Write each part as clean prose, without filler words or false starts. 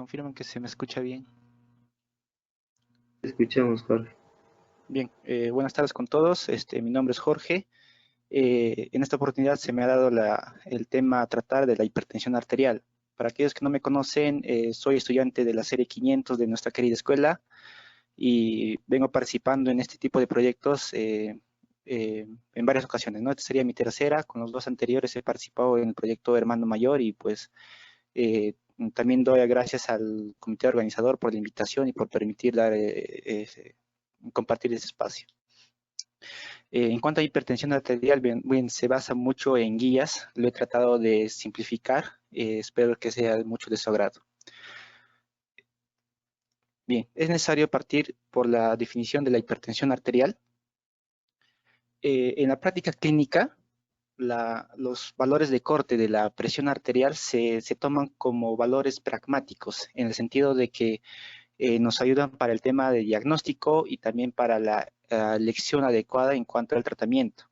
confirman que se me escucha bien. Escuchamos, Jorge. Bien, buenas tardes con todos. Mi nombre es Jorge. En esta oportunidad se me ha dado el tema a tratar de la hipertensión arterial. Para aquellos que no me conocen, soy estudiante de la serie 500 de nuestra querida escuela y vengo participando en este tipo de proyectos en varias ocasiones, ¿no? Esta sería mi tercera. Con los dos anteriores he participado en el proyecto Hermano Mayor y pues eh, también doy gracias al comité organizador por la invitación y por permitir compartir ese espacio. En cuanto a hipertensión arterial, bien, se basa mucho en guías, lo he tratado de simplificar, espero que sea de mucho de su agrado. Bien, es necesario partir por la definición de la hipertensión arterial. En la práctica clínica, los valores de corte de la presión arterial se toman como valores pragmáticos, en el sentido de que nos ayudan para el tema de diagnóstico y también para la elección adecuada en cuanto al tratamiento.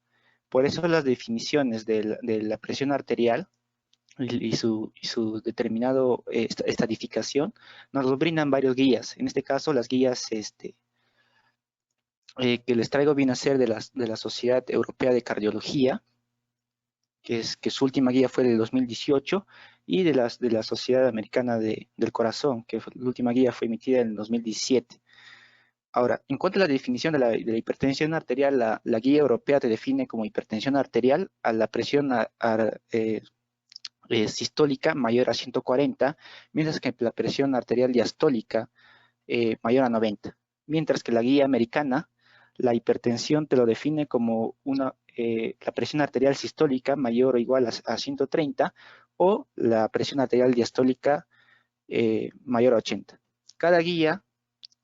Por eso las definiciones de la presión arterial y su determinado estadificación nos lo brindan varios guías. En este caso, las guías que les traigo vienen a ser de la Sociedad Europea de Cardiología, que su última guía fue del 2018, y de la Sociedad Americana del Corazón, que la última guía fue emitida en el 2017. Ahora, en cuanto a la definición de la hipertensión arterial, la guía europea te define como hipertensión arterial a la presión sistólica mayor a 140, mientras que la presión arterial diastólica mayor a 90. Mientras que la guía americana, la hipertensión te lo define como la presión arterial sistólica mayor o igual a 130 o la presión arterial diastólica mayor a 80. Cada guía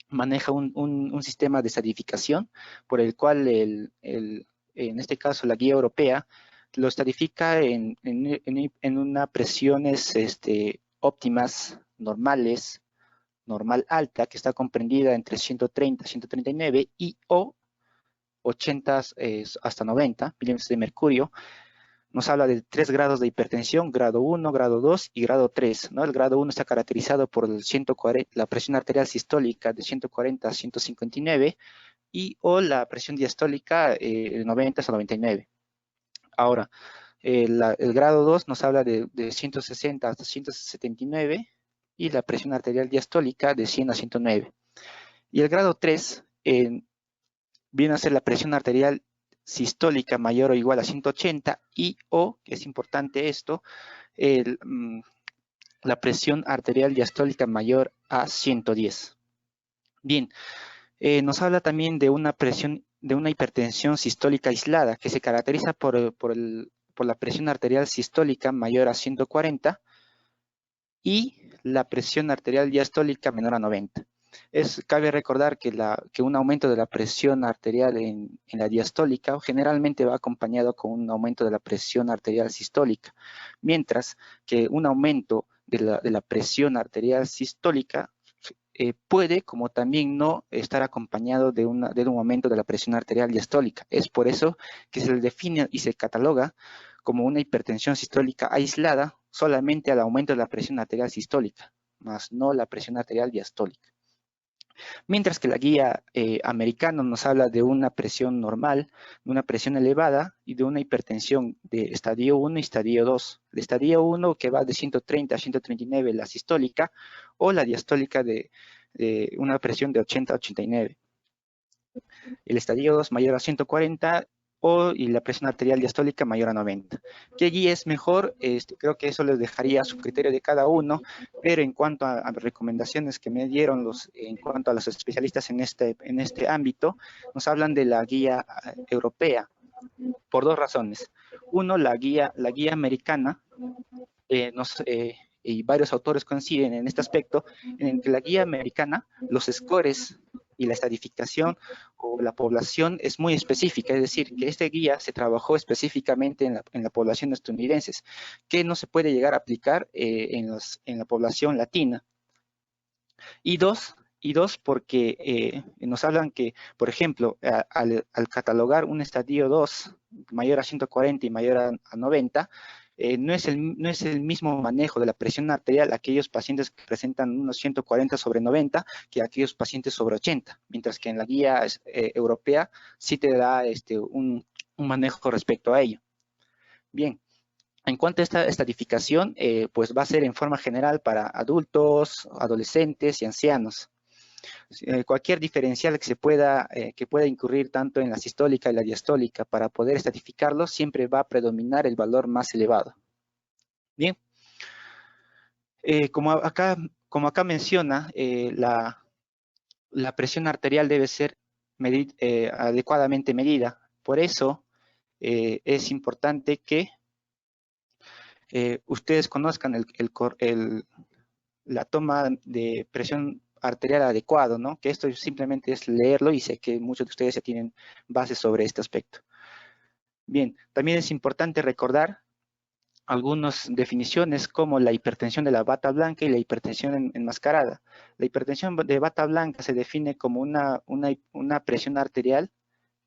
maneja un sistema de estadificación por el cual en este caso la guía europea lo estadifica en unas presiones óptimas, normales, normal alta, que está comprendida entre 130 139 y o 80 hasta 90 milímetros de mercurio. Nos habla de 3 grados de hipertensión, grado 1, grado 2 y grado 3. ¿No? El grado 1 está caracterizado por la presión arterial sistólica de 140 a 159 y o la presión diastólica de 90 a 99. Ahora, el grado 2 nos habla de 160 hasta 179 y la presión arterial diastólica de 100 a 109. Y el grado 3 viene a ser la presión arterial sistólica mayor o igual a 180 y o, que es importante esto, la presión arterial diastólica mayor a 110. Bien, nos habla también de una hipertensión sistólica aislada que se caracteriza por la presión arterial sistólica mayor a 140 y la presión arterial diastólica menor a 90. Cabe recordar que un aumento de la presión arterial en la diastólica generalmente va acompañado con un aumento de la presión arterial sistólica, mientras que un aumento de la presión arterial sistólica puede, como también no, estar acompañado de un aumento de la presión arterial diastólica. Es por eso que se le define y se cataloga como una hipertensión sistólica aislada solamente al aumento de la presión arterial sistólica, más no la presión arterial diastólica. Mientras que la guía americana nos habla de una presión normal, de una presión elevada y de una hipertensión de estadio 1 y estadio 2. El estadio 1 que va de 130 a 139, la sistólica, o la diastólica de una presión de 80 a 89. El estadio 2 mayor a 140 y la presión arterial diastólica mayor a 90. ¿Qué guía es mejor? Creo que eso les dejaría a su criterio de cada uno, pero en cuanto a recomendaciones que me dieron en cuanto a los especialistas en este ámbito, nos hablan de la guía europea por dos razones. Uno, la guía americana, y varios autores coinciden en este aspecto, en que la guía americana, los scores y la estadificación o la población es muy específica, es decir, que esta guía se trabajó específicamente en la población estadounidense, que no se puede llegar a aplicar en la población latina. Y dos, porque nos hablan que, por ejemplo, al catalogar un estadio 2 mayor a 140 y mayor a 90, no es el mismo manejo de la presión arterial aquellos pacientes que presentan unos 140/90 que aquellos pacientes sobre 80, mientras que en la guía europea sí te da un manejo respecto a ello. Bien, en cuanto a esta estratificación, pues va a ser en forma general para adultos, adolescentes y ancianos. Cualquier diferencial que pueda incurrir tanto en la sistólica y la diastólica para poder estratificarlo, siempre va a predominar el valor más elevado. Bien, como acá menciona, la presión arterial debe ser adecuadamente medida. Por eso es importante que ustedes conozcan la toma de presión arterial adecuado, ¿no? Que esto simplemente es leerlo y sé que muchos de ustedes ya tienen bases sobre este aspecto. Bien, también es importante recordar algunas definiciones como la hipertensión de la bata blanca y la hipertensión enmascarada. La hipertensión de bata blanca se define como una presión arterial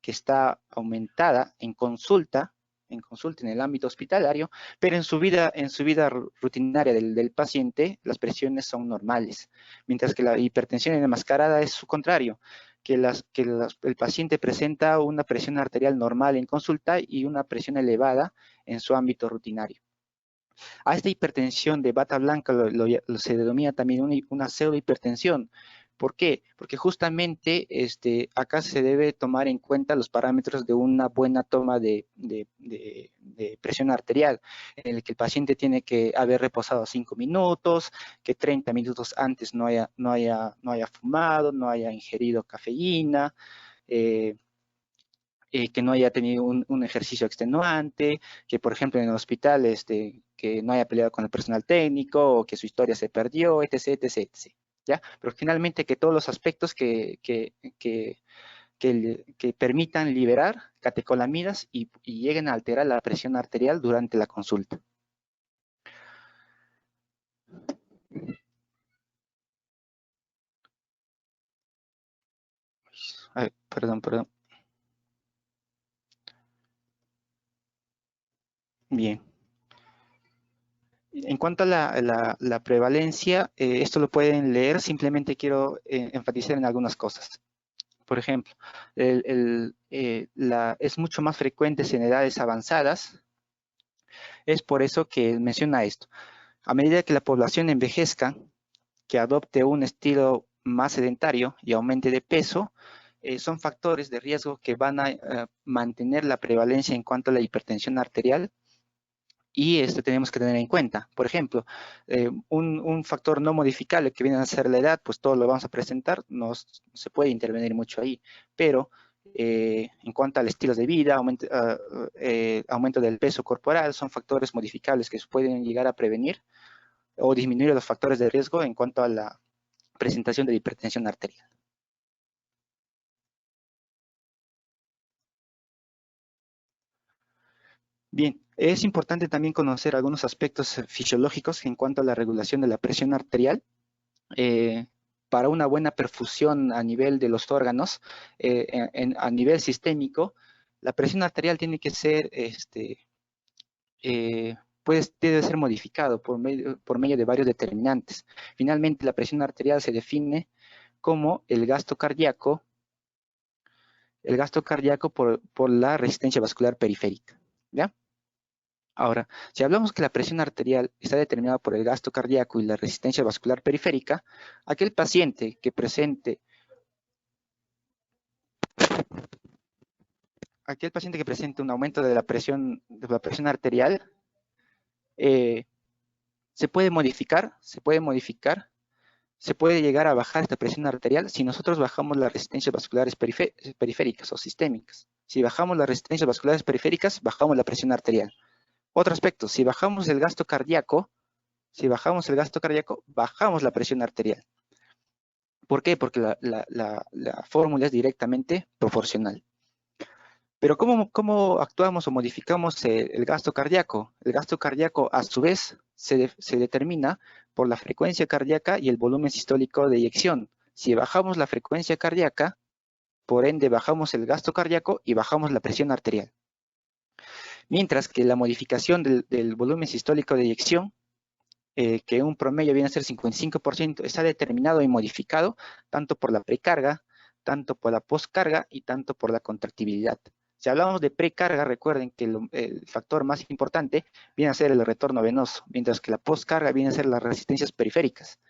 que está aumentada en consulta en el ámbito hospitalario, pero en su vida rutinaria del paciente, las presiones son normales, mientras que la hipertensión enmascarada es su contrario, el paciente presenta una presión arterial normal en consulta y una presión elevada en su ámbito rutinario. A esta hipertensión de bata blanca se denomina también una pseudohipertensión. ¿Por qué? Porque justamente acá se debe tomar en cuenta los parámetros de una buena toma de presión arterial, en el que el paciente tiene que haber reposado 5 minutos, que 30 minutos antes no haya fumado, no haya ingerido cafeína, que no haya tenido un ejercicio extenuante, que por ejemplo en el hospital que no haya peleado con el personal técnico o que su historia se perdió, etc., etc., etc. ¿Ya? Pero finalmente que todos los aspectos que permitan liberar catecolamidas y lleguen a alterar la presión arterial durante la consulta. Ay, perdón. Bien. En cuanto a la prevalencia, esto lo pueden leer, simplemente quiero enfatizar en algunas cosas. Por ejemplo, es mucho más frecuente en edades avanzadas, es por eso que menciona esto. A medida que la población envejezca, que adopte un estilo más sedentario y aumente de peso, son factores de riesgo que van a mantener la prevalencia en cuanto a la hipertensión arterial, y esto tenemos que tener en cuenta. Por ejemplo, un factor no modificable que viene a ser la edad, pues todo lo vamos a presentar, no se puede intervenir mucho ahí, pero en cuanto al estilo de vida, aumento del peso corporal, son factores modificables que se pueden llegar a prevenir o disminuir los factores de riesgo en cuanto a la presentación de hipertensión arterial. Bien, es importante también conocer algunos aspectos fisiológicos en cuanto a la regulación de la presión arterial. Para una buena perfusión a nivel de los órganos, a nivel sistémico, la presión arterial tiene que ser, debe ser modificado por medio de varios determinantes. Finalmente, la presión arterial se define como el gasto cardíaco por la resistencia vascular periférica, ¿ya? Ahora, si hablamos que la presión arterial está determinada por el gasto cardíaco y la resistencia vascular periférica, aquel paciente que presente un aumento de la presión arterial, se puede llegar a bajar esta presión arterial si nosotros bajamos las resistencias vasculares periféricas o sistémicas. Si bajamos las resistencias vasculares periféricas, bajamos la presión arterial. Otro aspecto, si bajamos el gasto cardíaco, bajamos la presión arterial. ¿Por qué? Porque la fórmula es directamente proporcional. Pero ¿cómo actuamos o modificamos el gasto cardíaco? El gasto cardíaco, a su vez, se determina por la frecuencia cardíaca y el volumen sistólico de eyección. Si bajamos la frecuencia cardíaca, por ende bajamos el gasto cardíaco y bajamos la presión arterial. Mientras que la modificación del volumen sistólico de eyección, que un promedio viene a ser 55%, está determinado y modificado tanto por la precarga, tanto por la postcarga y tanto por la contractibilidad. Si hablamos de precarga, recuerden que el factor más importante viene a ser el retorno venoso, mientras que la postcarga viene a ser las resistencias periféricas.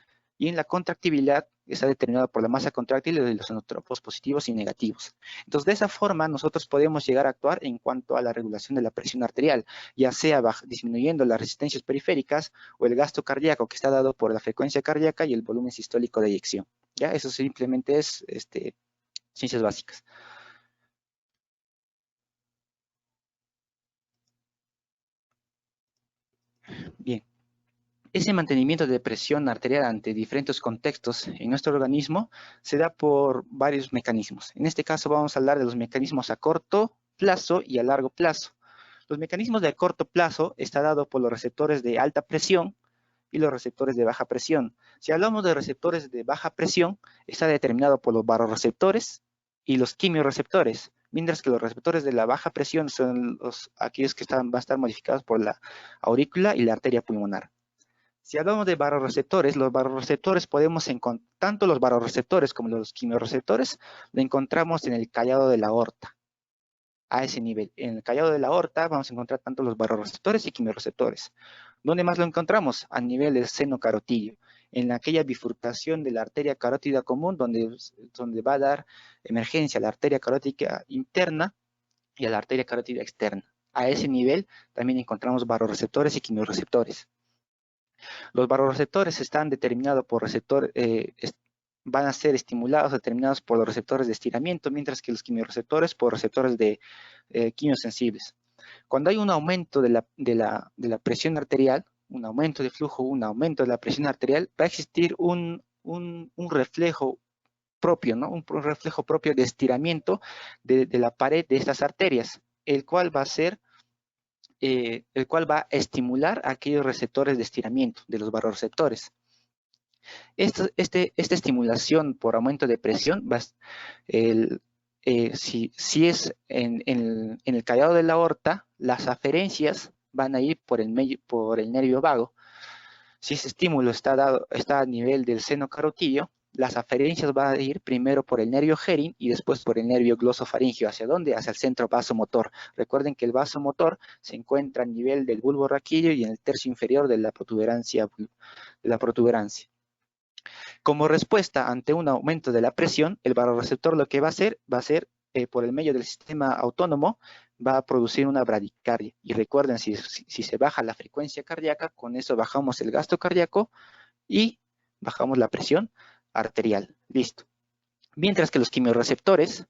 Y en la contractibilidad está determinada por la masa contráctil de los enotropos positivos y negativos. Entonces, de esa forma, nosotros podemos llegar a actuar en cuanto a la regulación de la presión arterial, ya sea disminuyendo las resistencias periféricas o el gasto cardíaco que está dado por la frecuencia cardíaca y el volumen sistólico de eyección. ¿Ya? Eso simplemente es ciencias básicas. Bien. Ese mantenimiento de presión arterial ante diferentes contextos en nuestro organismo se da por varios mecanismos. En este caso vamos a hablar de los mecanismos a corto plazo y a largo plazo. Los mecanismos de corto plazo está dado por los receptores de alta presión y los receptores de baja presión. Si hablamos de receptores de baja presión, está determinado por los barorreceptores y los quimiorreceptores, mientras que los receptores de la baja presión son aquellos que van a estar modificados por la aurícula y la arteria pulmonar. Si hablamos de barorreceptores, los barorreceptores podemos encontrar, tanto los barorreceptores como los quimiorreceptores, lo encontramos en el callado de la aorta, a ese nivel. En el callado de la aorta vamos a encontrar tanto los barorreceptores y quimiorreceptores. ¿Dónde más lo encontramos? A nivel del seno carotidio, en aquella bifurcación de la arteria carótida común, donde va a dar emergencia a la arteria carótida interna y a la arteria carótida externa. A ese nivel también encontramos barorreceptores y quimiorreceptores. Los barorreceptores están determinados por van a ser estimulados, determinados por los receptores de estiramiento, mientras que los quimiorreceptores por receptores de quimiosensibles. Cuando hay un aumento de la presión arterial, un aumento de flujo, un aumento de la presión arterial, va a existir un reflejo propio, ¿no? Un reflejo propio de estiramiento de la pared de estas arterias, el cual va a estimular aquellos receptores de estiramiento de los barorreceptores. Esta estimulación por aumento de presión, si es en el callado de la aorta, las aferencias van a ir por el nervio vago. Si ese estímulo está a nivel del seno carotidio, las aferencias van a ir primero por el nervio Herin y después por el nervio glosofaringio. ¿Hacia dónde? Hacia el centro vasomotor. Recuerden que el vasomotor se encuentra a nivel del bulbo raquídeo y en el tercio inferior de la protuberancia. Como respuesta ante un aumento de la presión, el barorreceptor lo que va a hacer por el medio del sistema autónomo, va a producir una bradicardia. Y recuerden, si se baja la frecuencia cardíaca, con eso bajamos el gasto cardíaco y bajamos la presión arterial. Listo. Mientras que los quimiorreceptores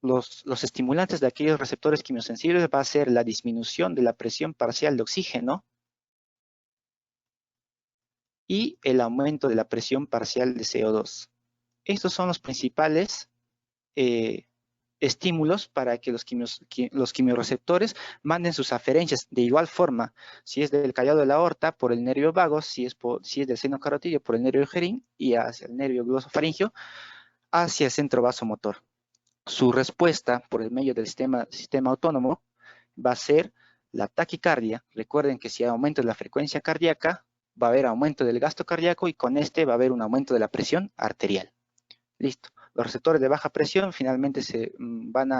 los estimulantes de aquellos receptores quimiosensibles va a ser la disminución de la presión parcial de oxígeno y el aumento de la presión parcial de CO2. Estos son los principales estímulos para que los quimiorreceptores manden sus aferencias. De igual forma, si es del callado de la aorta, por el nervio vago, si es del seno carotidio, por el nervio Herin y hacia el nervio glosofaringio, hacia el centro vasomotor. Su respuesta por el medio del sistema autónomo va a ser la taquicardia. Recuerden que si hay aumento de la frecuencia cardíaca, va a haber aumento del gasto cardíaco y con este va a haber un aumento de la presión arterial. Listo. Los receptores de baja presión finalmente van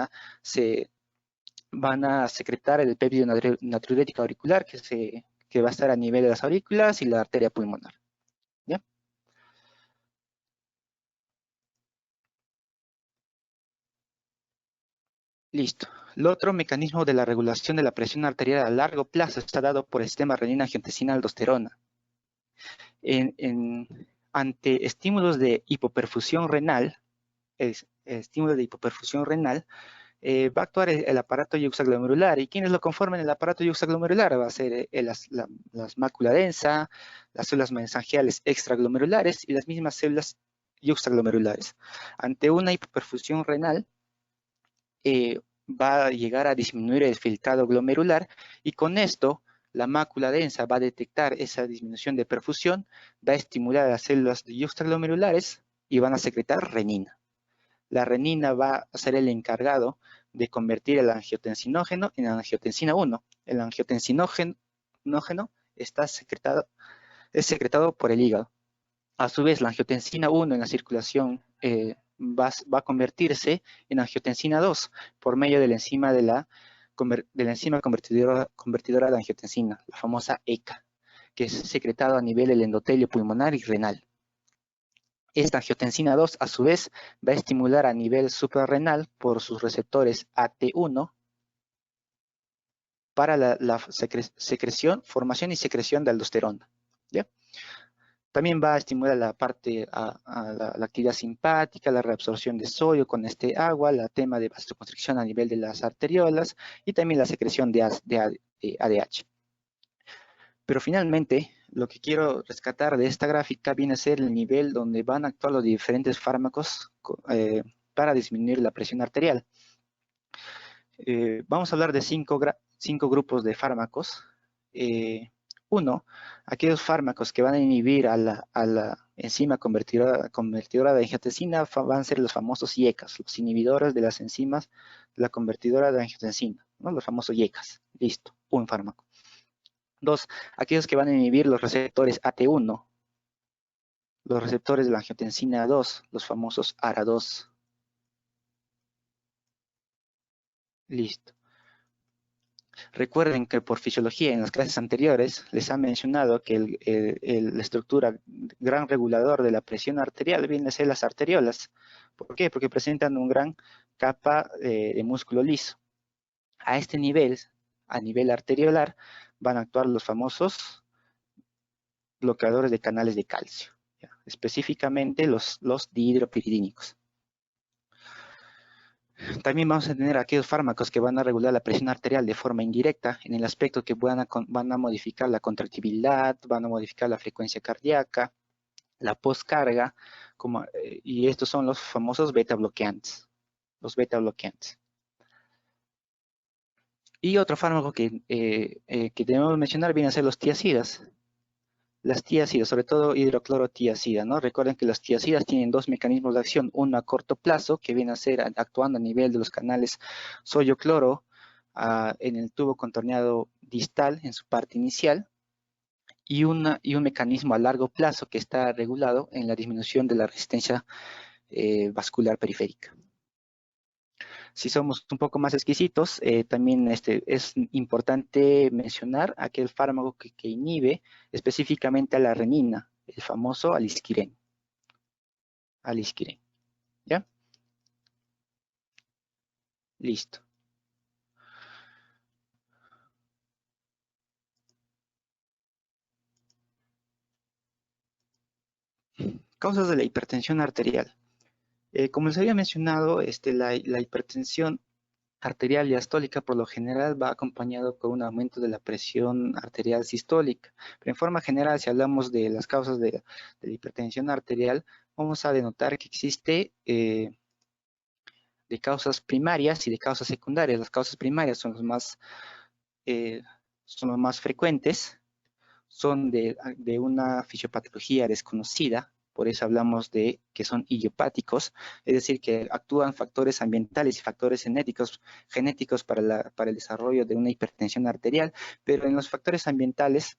a secretar el péptido natriurético auricular que va a estar a nivel de las aurículas y la arteria pulmonar. ¿Ya? Listo. El otro mecanismo de la regulación de la presión arterial a largo plazo está dado por el sistema renina-angiotensina-aldosterona. Ante estímulos de hipoperfusión renal, va a actuar el aparato yuxaglomerular. ¿Y quiénes lo conforman el aparato yuxaglomerular? Va a ser las mácula densa, las células mesangiales extraglomerulares y las mismas células yuxaglomerulares. Ante una hipoperfusión renal, va a llegar a disminuir el filtrado glomerular y con esto la mácula densa va a detectar esa disminución de perfusión, va a estimular a las células yuxtaglomerulares y van a secretar renina. La renina va a ser el encargado de convertir el angiotensinógeno en angiotensina 1. El angiotensinógeno es secretado por el hígado. A su vez, la angiotensina 1 en la circulación va a convertirse en angiotensina 2 por medio de la enzima convertidora de angiotensina, la famosa ECA, que es secretado a nivel del endotelio pulmonar y renal. Esta angiotensina 2, a su vez, va a estimular a nivel suprarrenal por sus receptores AT1 para la formación y secreción de aldosterona. ¿Ya? También va a estimular la actividad simpática, la reabsorción de sodio con este agua, la tema de vasoconstricción a nivel de las arteriolas y también la secreción de ADH. Pero finalmente, lo que quiero rescatar de esta gráfica viene a ser el nivel donde van a actuar los diferentes fármacos para disminuir la presión arterial. Vamos a hablar de cinco grupos de fármacos. Uno, aquellos fármacos que van a inhibir a la enzima convertidora de angiotensina van a ser los famosos IECAs, los inhibidores de las enzimas de la convertidora de angiotensina, ¿no? Los famosos IECAs. Listo, un fármaco. Dos, aquellos que van a inhibir los receptores AT1, los receptores de la angiotensina 2, los famosos ARA2. Listo. Recuerden que por fisiología en las clases anteriores les han mencionado que la estructura gran regulador de la presión arterial viene a ser las arteriolas. ¿Por qué? Porque presentan una gran capa de músculo liso. A este nivel, a nivel arteriolar, van a actuar los famosos bloqueadores de canales de calcio, ¿ya? Específicamente los dihidropiridínicos. También vamos a tener aquellos fármacos que van a regular la presión arterial de forma indirecta, en el aspecto que van a modificar la contractibilidad, van a modificar la frecuencia cardíaca, la postcarga, y estos son los famosos beta bloqueantes. Los beta bloqueantes. Y otro fármaco que debemos mencionar viene a ser los tiazidas. Las tiazidas, sobre todo hidroclorotiazida, ¿no? Recuerden que las tiazidas tienen dos mecanismos de acción, uno a corto plazo, que viene a ser actuando a nivel de los canales sodio-cloro en el tubo contorneado distal en su parte inicial, y un mecanismo a largo plazo que está regulado en la disminución de la resistencia vascular periférica. Si somos un poco más exquisitos, también es importante mencionar aquel fármaco que inhibe específicamente a la renina, el famoso alisquiren. Alisquiren, ¿ya? Listo. Causas de la hipertensión arterial. Como les había mencionado, la hipertensión arterial diastólica por lo general va acompañado con un aumento de la presión arterial sistólica. Pero en forma general, si hablamos de las causas de la hipertensión arterial, vamos a denotar que existe de causas primarias y de causas secundarias. Las causas primarias son los más frecuentes, son de una fisiopatología desconocida, por eso hablamos de que son idiopáticos, es decir, que actúan factores ambientales y factores genéticos para el desarrollo de una hipertensión arterial, pero en los factores ambientales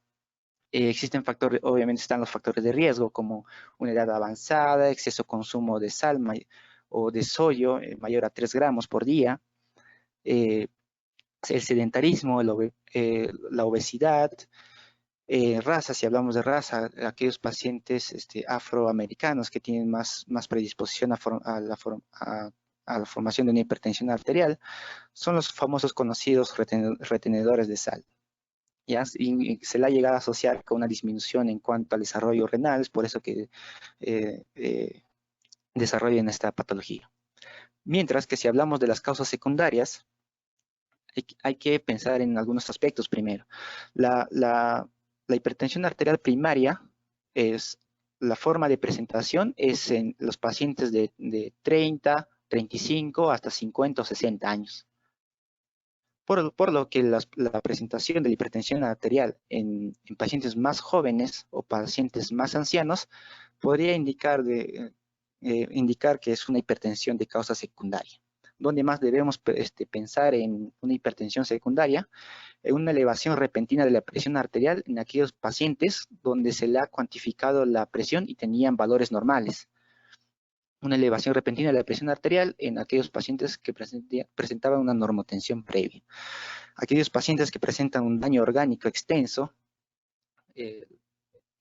existen factores, obviamente están los factores de riesgo, como una edad avanzada, exceso consumo de sal o de sodio mayor a 3 gramos por día, el sedentarismo, la obesidad, raza, si hablamos de raza, aquellos pacientes afroamericanos que tienen más predisposición a la formación de una hipertensión arterial, son los famosos conocidos retenedores de sal. ¿Ya? Y se le ha llegado a asociar con una disminución en cuanto al desarrollo renal, es por eso que desarrollan esta patología. Mientras que si hablamos de las causas secundarias, hay que pensar en algunos aspectos primero. La hipertensión arterial primaria la forma de presentación es en los pacientes de 30, 35 hasta 50 o 60 años. Por lo que la presentación de la hipertensión arterial en pacientes más jóvenes o pacientes más ancianos podría indicar que es una hipertensión de causa secundaria. ¿Dónde más debemos pensar en una hipertensión secundaria? En una elevación repentina de la presión arterial en aquellos pacientes donde se le ha cuantificado la presión y tenían valores normales. Una elevación repentina de la presión arterial en aquellos pacientes que presentaban una normotensión previa. Aquellos pacientes que presentan un daño orgánico extenso,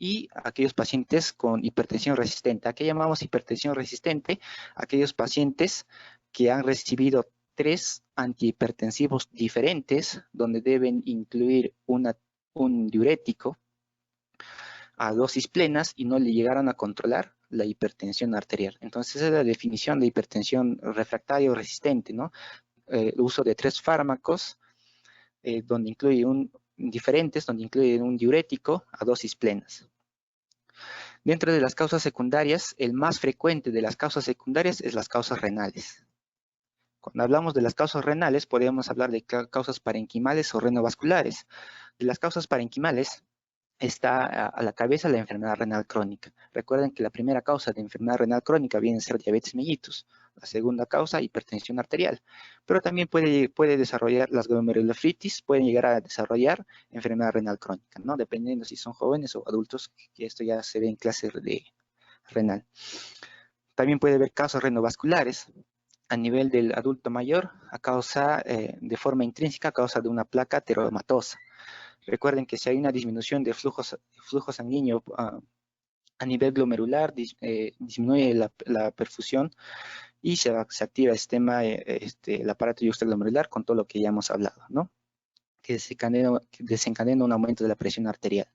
y aquellos pacientes con hipertensión resistente. ¿A qué llamamos hipertensión resistente? Aquellos pacientes que han recibido 3 antihipertensivos diferentes, donde deben incluir un diurético a dosis plenas y no le llegaron a controlar la hipertensión arterial. Entonces, esa es la definición de hipertensión refractaria o resistente, ¿no? El uso de 3 fármacos, donde incluye donde incluye un diurético a dosis plenas. Dentro de las causas secundarias, el más frecuente de las causas secundarias es las causas renales. Cuando hablamos de las causas renales, podemos hablar de causas parenquimales o renovasculares. De las causas parenquimales está a la cabeza la enfermedad renal crónica. Recuerden que la primera causa de enfermedad renal crónica viene a ser diabetes mellitus. La segunda causa, hipertensión arterial. Pero también puede desarrollar las glomerulonefritis, pueden llegar a desarrollar enfermedad renal crónica, ¿no? Dependiendo si son jóvenes o adultos, que esto ya se ve en clase de renal. También puede haber causas renovasculares a nivel del adulto mayor, de forma intrínseca, a causa de una placa ateromatosa. Recuerden que si hay una disminución de flujo sanguíneo a nivel glomerular, disminuye la perfusión y se activa el aparato extraglomerular con todo lo que ya hemos hablado, ¿no? Que desencadena un aumento de la presión arterial.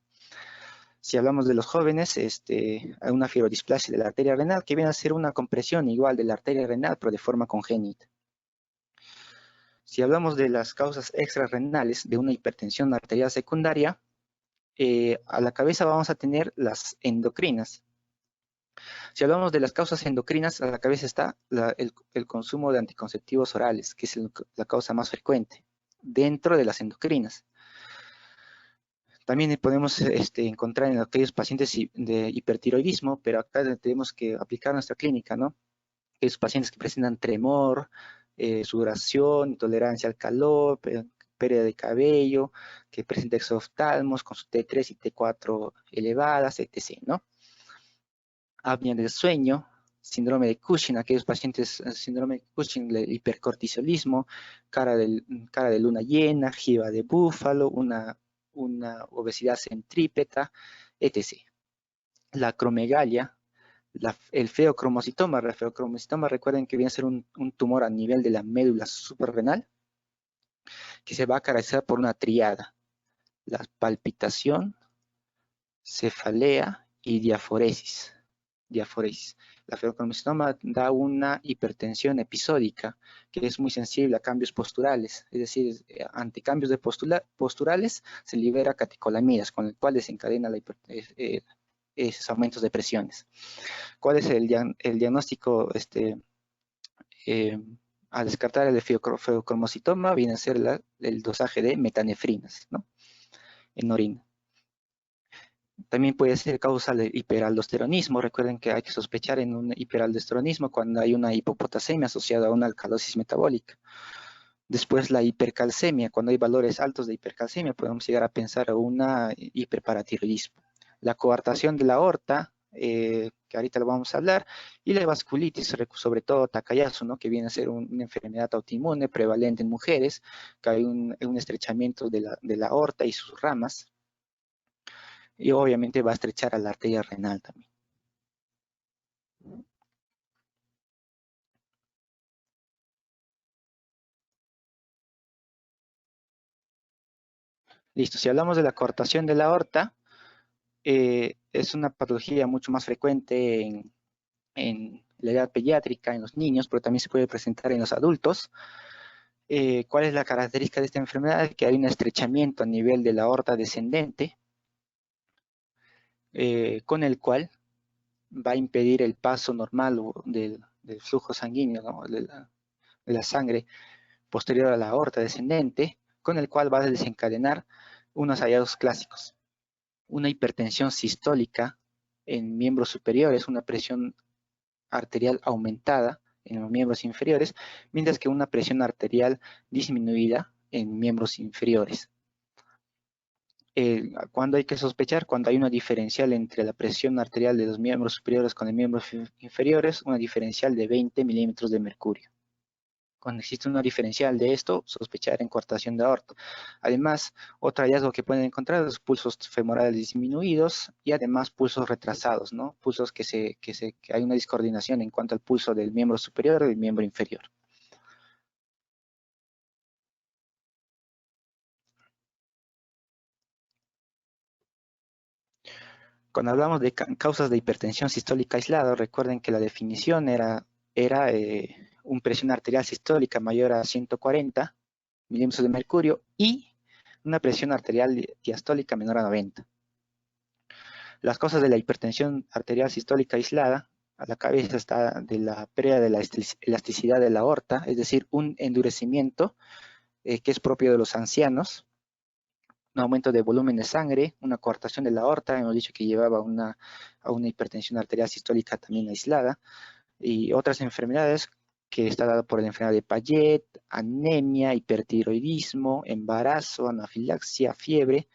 Si hablamos de los jóvenes, hay una fibrodisplasia de la arteria renal que viene a ser una compresión igual de la arteria renal, pero de forma congénita. Si hablamos de las causas extrarrenales de una hipertensión arterial secundaria, a la cabeza vamos a tener las endocrinas. Si hablamos de las causas endocrinas, a la cabeza está el consumo de anticonceptivos orales, que es la causa más frecuente dentro de las endocrinas. También podemos encontrar en aquellos pacientes de hipertiroidismo, pero acá tenemos que aplicar nuestra clínica, ¿no? Aquellos pacientes que presentan tremor, sudoración, intolerancia al calor, pérdida de cabello, que presenta exoftalmos con su T3 y T4 elevadas, etc., ¿no? Apnea del sueño, síndrome de Cushing, aquellos pacientes síndrome de Cushing, el hipercortisolismo, cara de luna llena, jiba de búfalo, una obesidad centrípeta, etc. La acromegalia, el feocromocitoma. El feocromocitoma, recuerden que viene a ser un tumor a nivel de la médula suprarrenal, que se va a caracterizar por una triada: la palpitación, cefalea y diaforesis. La feocromocitoma da una hipertensión episódica que es muy sensible a cambios posturales, es decir, ante cambios posturales se libera catecolamidas, con el cual desencadena esos aumentos de presiones. ¿Cuál es el diagnóstico a descartar el feocromocitoma? Viene a ser el dosaje de metanefrinas, ¿no?, en orina. También puede ser causa de hiperaldosteronismo. Recuerden que hay que sospechar en un hiperaldosteronismo cuando hay una hipopotasemia asociada a una alcalosis metabólica. Después la hipercalcemia. Cuando hay valores altos de hipercalcemia podemos llegar a pensar en una hiperparatiroidismo. La coartación de la aorta, que ahorita lo vamos a hablar, y la vasculitis, sobre todo Takayasu, ¿no?, que viene a ser una enfermedad autoinmune prevalente en mujeres, que hay un estrechamiento de la aorta y sus ramas, y obviamente va a estrechar a la arteria renal también. Listo, si hablamos de la coartación de la aorta, es una patología mucho más frecuente en la edad pediátrica, en los niños, pero también se puede presentar en los adultos. ¿Cuál es la característica de esta enfermedad? Que hay un estrechamiento a nivel de la aorta descendente, con el cual va a impedir el paso normal del flujo sanguíneo, ¿no?, de la sangre posterior a la aorta descendente, con el cual va a desencadenar unos hallazgos clásicos: una hipertensión sistólica en miembros superiores, una presión arterial aumentada en los miembros inferiores, mientras que una presión arterial disminuida en miembros inferiores. ¿Cuándo hay que sospechar? Cuando hay una diferencial entre la presión arterial de los miembros superiores con los miembros inferiores, una diferencial de 20 milímetros de mercurio. Cuando existe una diferencial de esto, sospechar en coartación de aorta. Además, otro hallazgo que pueden encontrar es los pulsos femorales disminuidos y además pulsos retrasados, ¿no? Pulsos que hay una discoordinación en cuanto al pulso del miembro superior y del miembro inferior. Cuando hablamos de causas de hipertensión sistólica aislada, recuerden que la definición era una presión arterial sistólica mayor a 140 milímetros de mercurio y una presión arterial diastólica menor a 90. Las causas de la hipertensión arterial sistólica aislada, a la cabeza está de la pérdida de la elasticidad de la aorta, es decir, un endurecimiento que es propio de los ancianos, un aumento de volumen de sangre, una coartación de la aorta, hemos dicho que llevaba a una hipertensión arterial sistólica también aislada, y otras enfermedades que está dada por la enfermedad de Payet, anemia, hipertiroidismo, embarazo, anafilaxia, fiebre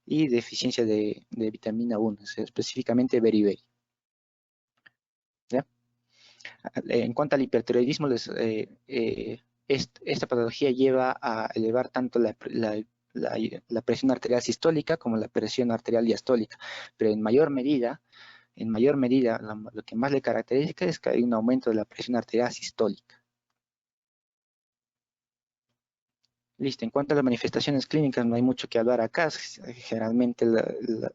y deficiencia de vitamina 1, específicamente beriberi. ¿Ya? En cuanto al hipertiroidismo, esta patología lleva a elevar tanto la presión arterial sistólica como la presión arterial diastólica, pero en mayor medida, lo que más le caracteriza es que hay un aumento de la presión arterial sistólica. Listo, en cuanto a las manifestaciones clínicas, no hay mucho que hablar acá. Generalmente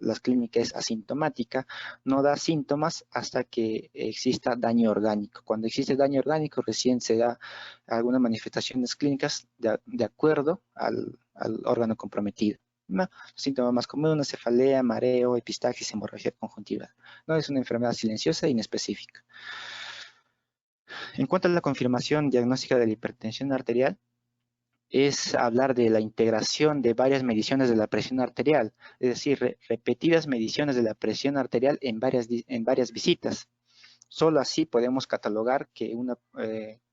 las clínicas es asintomática, no da síntomas hasta que exista daño orgánico. Cuando existe daño orgánico, recién se da algunas manifestaciones clínicas de acuerdo al órgano comprometido. ¿No? Los síntomas más comunes: cefalea, mareo, epistaxis, hemorragia conjuntiva. No es una enfermedad silenciosa e inespecífica. En cuanto a la confirmación diagnóstica de la hipertensión arterial, es hablar de la integración de varias mediciones de la presión arterial, es decir, repetidas mediciones de la presión arterial en varias visitas. Solo así podemos catalogar que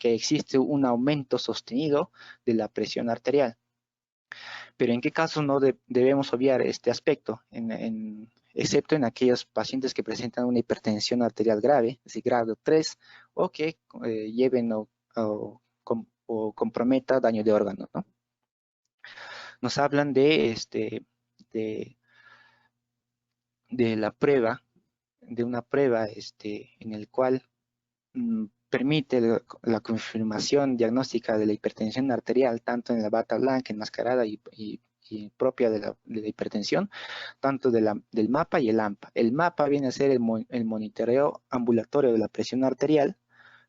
existe un aumento sostenido de la presión arterial. Pero ¿en qué casos no debemos obviar este aspecto? Excepto en aquellos pacientes que presentan una hipertensión arterial grave, es decir, grado 3, o que lleven o comprometa daño de órgano, ¿no? Nos hablan de, de la prueba, de una prueba en el cual permite la confirmación diagnóstica de la hipertensión arterial, tanto en la bata blanca, enmascarada y propia de la hipertensión, tanto del MAPA y el AMPA. El MAPA viene a ser el monitoreo ambulatorio de la presión arterial,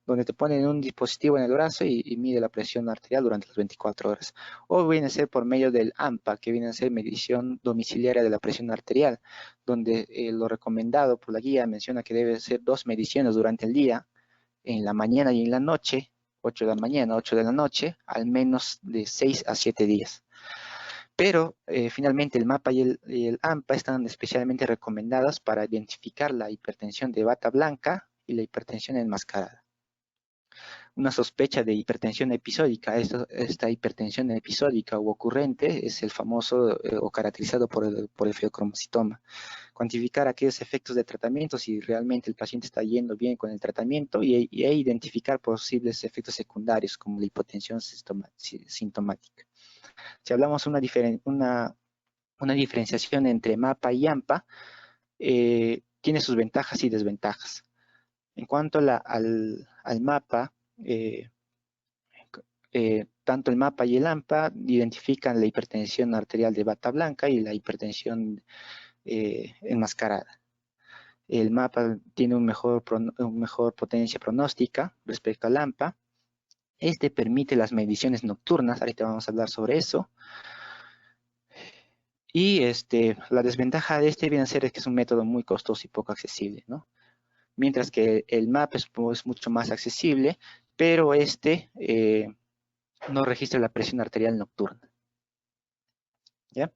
donde te ponen un dispositivo en el brazo y mide la presión arterial durante las 24 horas. O viene a ser por medio del AMPA, que viene a ser medición domiciliaria de la presión arterial, donde lo recomendado por la guía menciona que debe ser 2 mediciones durante el día, en la mañana y en la noche, 8 de la mañana, 8 de la noche, al menos de 6 a 7 días. Pero finalmente el MAPA y el AMPA están especialmente recomendados para identificar la hipertensión de bata blanca y la hipertensión enmascarada. Una sospecha de hipertensión episódica. Esta hipertensión episódica u ocurrente es el famoso o caracterizado por el feocromocitoma. Cuantificar aquellos efectos de tratamiento, si realmente el paciente está yendo bien con el tratamiento, e identificar posibles efectos secundarios como la hipotensión sintomática. Si hablamos una diferenciación entre MAPA y AMPA, tiene sus ventajas y desventajas. En cuanto al MAPA, tanto el MAPA y el AMPA identifican la hipertensión arterial de bata blanca y la hipertensión enmascarada. El MAPA tiene un mejor potencia pronóstica respecto al AMPA. Este permite las mediciones nocturnas, ahorita vamos a hablar sobre eso. Y la desventaja de viene a ser que es un método muy costoso y poco accesible, ¿no? Mientras que el MAP es mucho más accesible, pero no registra la presión arterial nocturna. ¿Ya?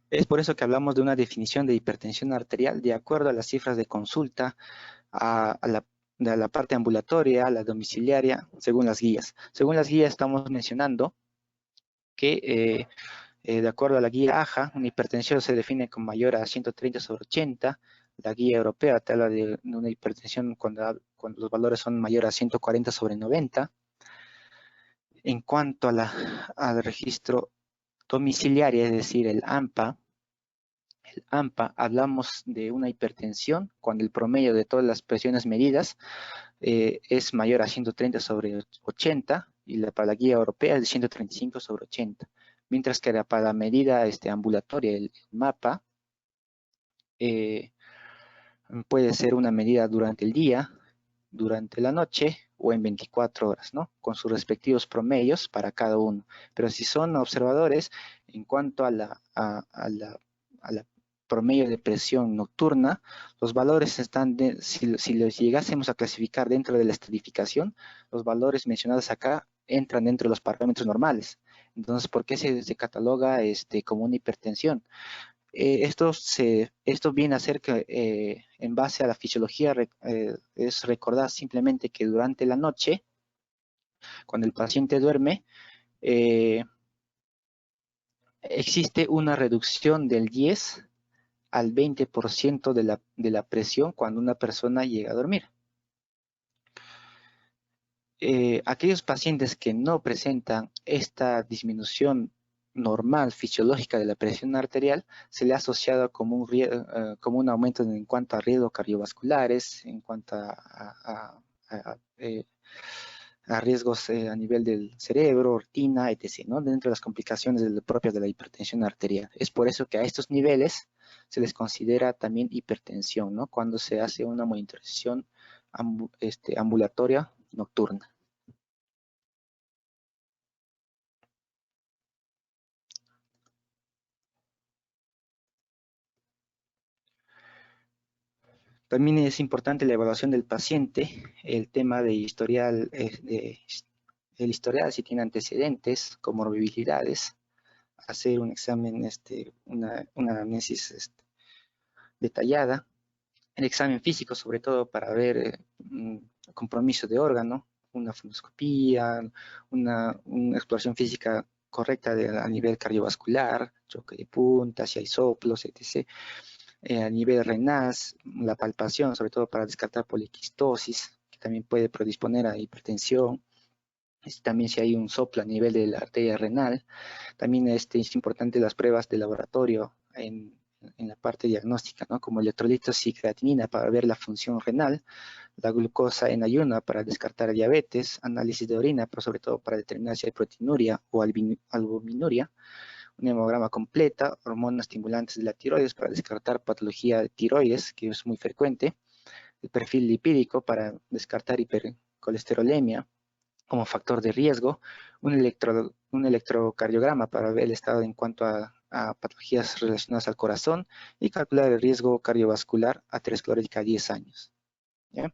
Es por eso que hablamos de una definición de hipertensión arterial de acuerdo a las cifras de consulta, a la parte ambulatoria, a la domiciliaria, según las guías. Según las guías estamos mencionando que de acuerdo a la guía AJA, una hipertensión se define como mayor a 130/80. La guía europea te habla de una hipertensión cuando los valores son mayores a 140/90. En cuanto al registro domiciliario, es decir, el AMPA, hablamos de una hipertensión cuando el promedio de todas las presiones medidas es mayor a 130/80 y para la guía europea es de 135/80. Mientras que para la medida ambulatoria, el MAPA, eh, puede ser una medida durante el día, durante la noche o en 24 horas, ¿no? Con sus respectivos promedios para cada uno. Pero si son observadores, en cuanto a la promedio de presión nocturna, los valores están, si los llegásemos a clasificar dentro de la estratificación, los valores mencionados acá entran dentro de los parámetros normales. Entonces, ¿por qué se cataloga como una hipertensión? Esto viene a ser que en base a la fisiología es recordar simplemente que durante la noche, cuando el paciente duerme, eh, existe una reducción del 10 al 20% de la presión cuando una persona llega a dormir. Aquellos pacientes que no presentan esta disminución normal fisiológica de la presión arterial se le ha asociado como un aumento en cuanto a riesgos cardiovasculares, en cuanto a riesgos a nivel del cerebro, retina, etc., ¿no? Dentro de las complicaciones propias de la hipertensión arterial. Es por eso que a estos niveles se les considera también hipertensión, ¿no? Cuando se hace una monitorización ambulatoria nocturna. También es importante la evaluación del paciente, el tema de historial, el historial si tiene antecedentes, comorbilidades, hacer un examen, una anamnesis detallada, el examen físico sobre todo para ver compromiso de órgano, una fundoscopía, una exploración física correcta a nivel cardiovascular, choque de puntas, si hay soplos, etc. A nivel renal, la palpación, sobre todo para descartar poliquistosis, que también puede predisponer a hipertensión. También si hay un soplo a nivel de la arteria renal. También es importante las pruebas de laboratorio en la parte diagnóstica, ¿no? Como electrolitos y creatinina para ver la función renal, la glucosa en ayuno para descartar diabetes, análisis de orina, pero sobre todo para determinar si hay proteinuria o albuminuria, un hemograma completa, hormonas estimulantes de la tiroides para descartar patología de tiroides, que es muy frecuente, el perfil lipídico para descartar hipercolesterolemia como factor de riesgo, un electrocardiograma para ver el estado en cuanto a patologías relacionadas al corazón y calcular el riesgo cardiovascular aterosclerótica a 10 años. ¿Ya?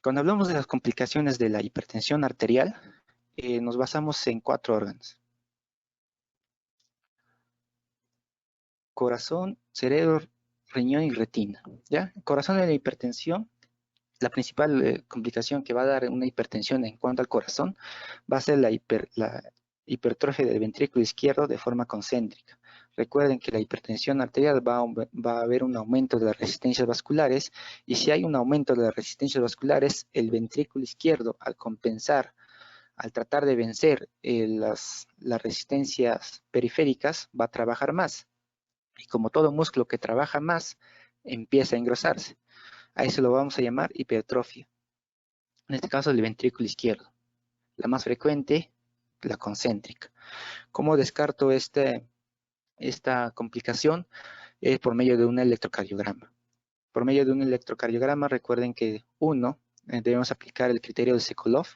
Cuando hablamos de las complicaciones de la hipertensión arterial, nos basamos en 4 órganos: corazón, cerebro, riñón y retina. ¿Ya? El corazón de la hipertensión, la principal complicación que va a dar una hipertensión en cuanto al corazón va a ser la hipertrofia del ventrículo izquierdo de forma concéntrica. Recuerden que la hipertensión arterial va a haber un aumento de las resistencias vasculares, y si hay un aumento de las resistencias vasculares, el ventrículo izquierdo, al compensar, al tratar de vencer las resistencias periféricas, va a trabajar más. Y como todo músculo que trabaja más, empieza a engrosarse. A eso lo vamos a llamar hipertrofia. En este caso, el ventrículo izquierdo. La más frecuente, la concéntrica. ¿Cómo descarto esta complicación? Es por medio de un electrocardiograma. Por medio de un electrocardiograma, recuerden que debemos aplicar el criterio de Sokolov,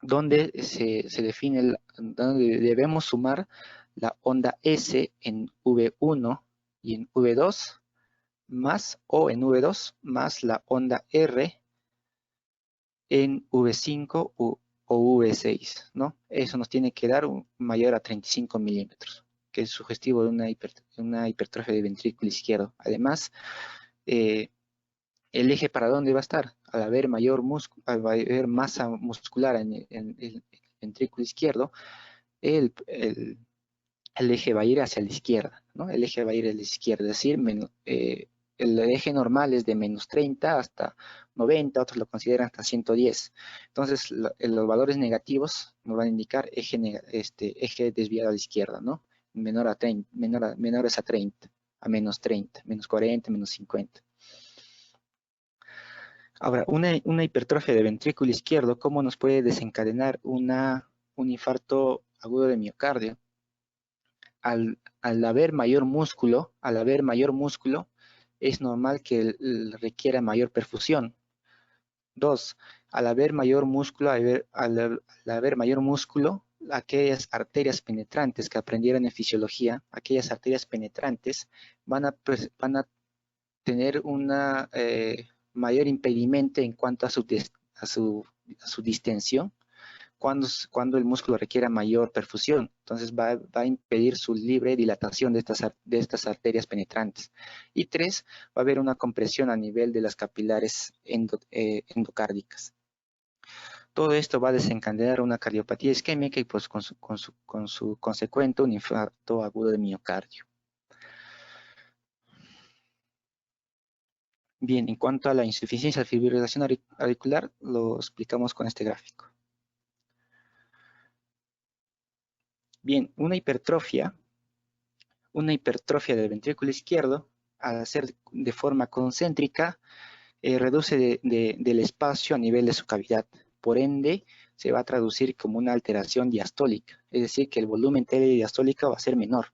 donde se define, donde debemos sumar la onda S en V1 y en V2 más la onda R en V5 o o V6, ¿no? Eso nos tiene que dar un mayor a 35 milímetros, que es sugestivo de una hipertrofia del ventrículo izquierdo. Además, el eje para dónde va a estar. Al haber al haber masa muscular en el ventrículo izquierdo, el eje va a ir hacia la izquierda, ¿no? El eje va a ir a la izquierda, es decir, el eje normal es de menos 30 hasta 90, otros lo consideran hasta 110. Entonces, los valores negativos nos van a indicar eje desviado a la izquierda, ¿no? Menor a 30, menores a 30, a menos 30, menos 40, menos 50. Ahora, una hipertrofia de ventrículo izquierdo, ¿cómo nos puede desencadenar un infarto agudo de miocardio? Al haber mayor músculo, es normal que requiera mayor perfusión. Dos, al haber mayor músculo, aquellas arterias penetrantes que aprendieron en fisiología, aquellas arterias penetrantes van a tener una mayor impedimento en cuanto a su distensión cuando el músculo requiera mayor perfusión. Entonces va a impedir su libre dilatación de estas arterias penetrantes. Y tres, va a haber una compresión a nivel de las capilares endocárdicas. Todo esto va a desencadenar una cardiopatía isquémica y pues con su consecuente un infarto agudo de miocardio. Bien, en cuanto a la insuficiencia de fibrilación auricular, lo explicamos con este gráfico. Bien, una hipertrofia del ventrículo izquierdo, al ser de forma concéntrica, reduce del espacio a nivel de su cavidad. Por ende, se va a traducir como una alteración diastólica, es decir, que el volumen telediastólico va a ser menor.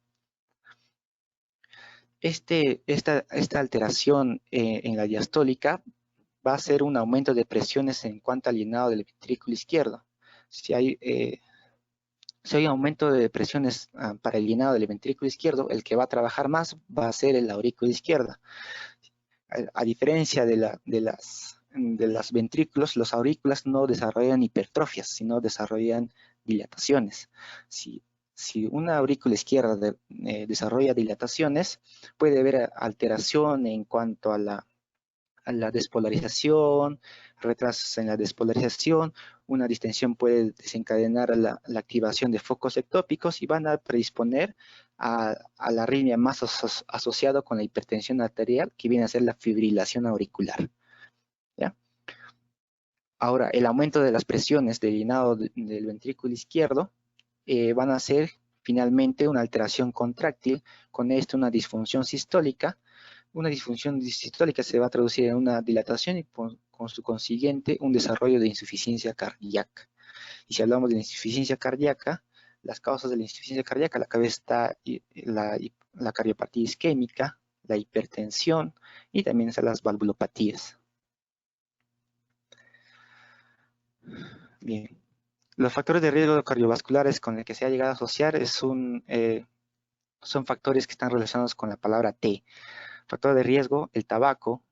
Esta alteración en la diastólica va a ser un aumento de presiones en cuanto al llenado del ventrículo izquierdo. Si hay aumento de presiones para el llenado del ventrículo izquierdo, el que va a trabajar más va a ser la aurícula izquierda. A diferencia de las ventrículos, los aurículas no desarrollan hipertrofias, sino desarrollan dilataciones. Si una aurícula izquierda desarrolla dilataciones, puede haber alteración en cuanto a la despolarización, retrasos en la despolarización, una distensión puede desencadenar la activación de focos ectópicos y van a predisponer a la arritmia más asociada con la hipertensión arterial, que viene a ser la fibrilación auricular. ¿Ya? Ahora, el aumento de las presiones del llenado del ventrículo izquierdo van a ser finalmente una alteración contráctil, con esto una disfunción sistólica. Una disfunción sistólica se va a traducir en una dilatación y con su consiguiente un desarrollo de insuficiencia cardíaca. Y si hablamos de insuficiencia cardíaca, las causas de la insuficiencia cardíaca, la cabeza está la cardiopatía isquémica, la hipertensión y también están las valvulopatías. Bien. Los factores de riesgo cardiovasculares con los que se ha llegado a asociar son factores que están relacionados con la palabra T. Factor de riesgo, el tabaco,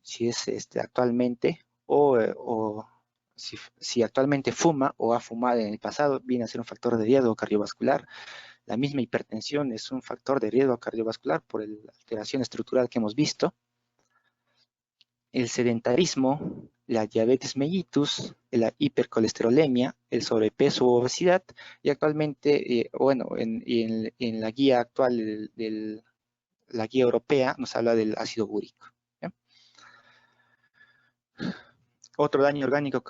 si es actualmente, o si actualmente fuma o ha fumado en el pasado, viene a ser un factor de riesgo cardiovascular. La misma hipertensión es un factor de riesgo cardiovascular por la alteración estructural que hemos visto. El sedentarismo, la diabetes mellitus, la hipercolesterolemia, el sobrepeso u obesidad, y actualmente, en la guía actual la guía europea nos habla del ácido úrico. ¿Ya? Otro daño orgánico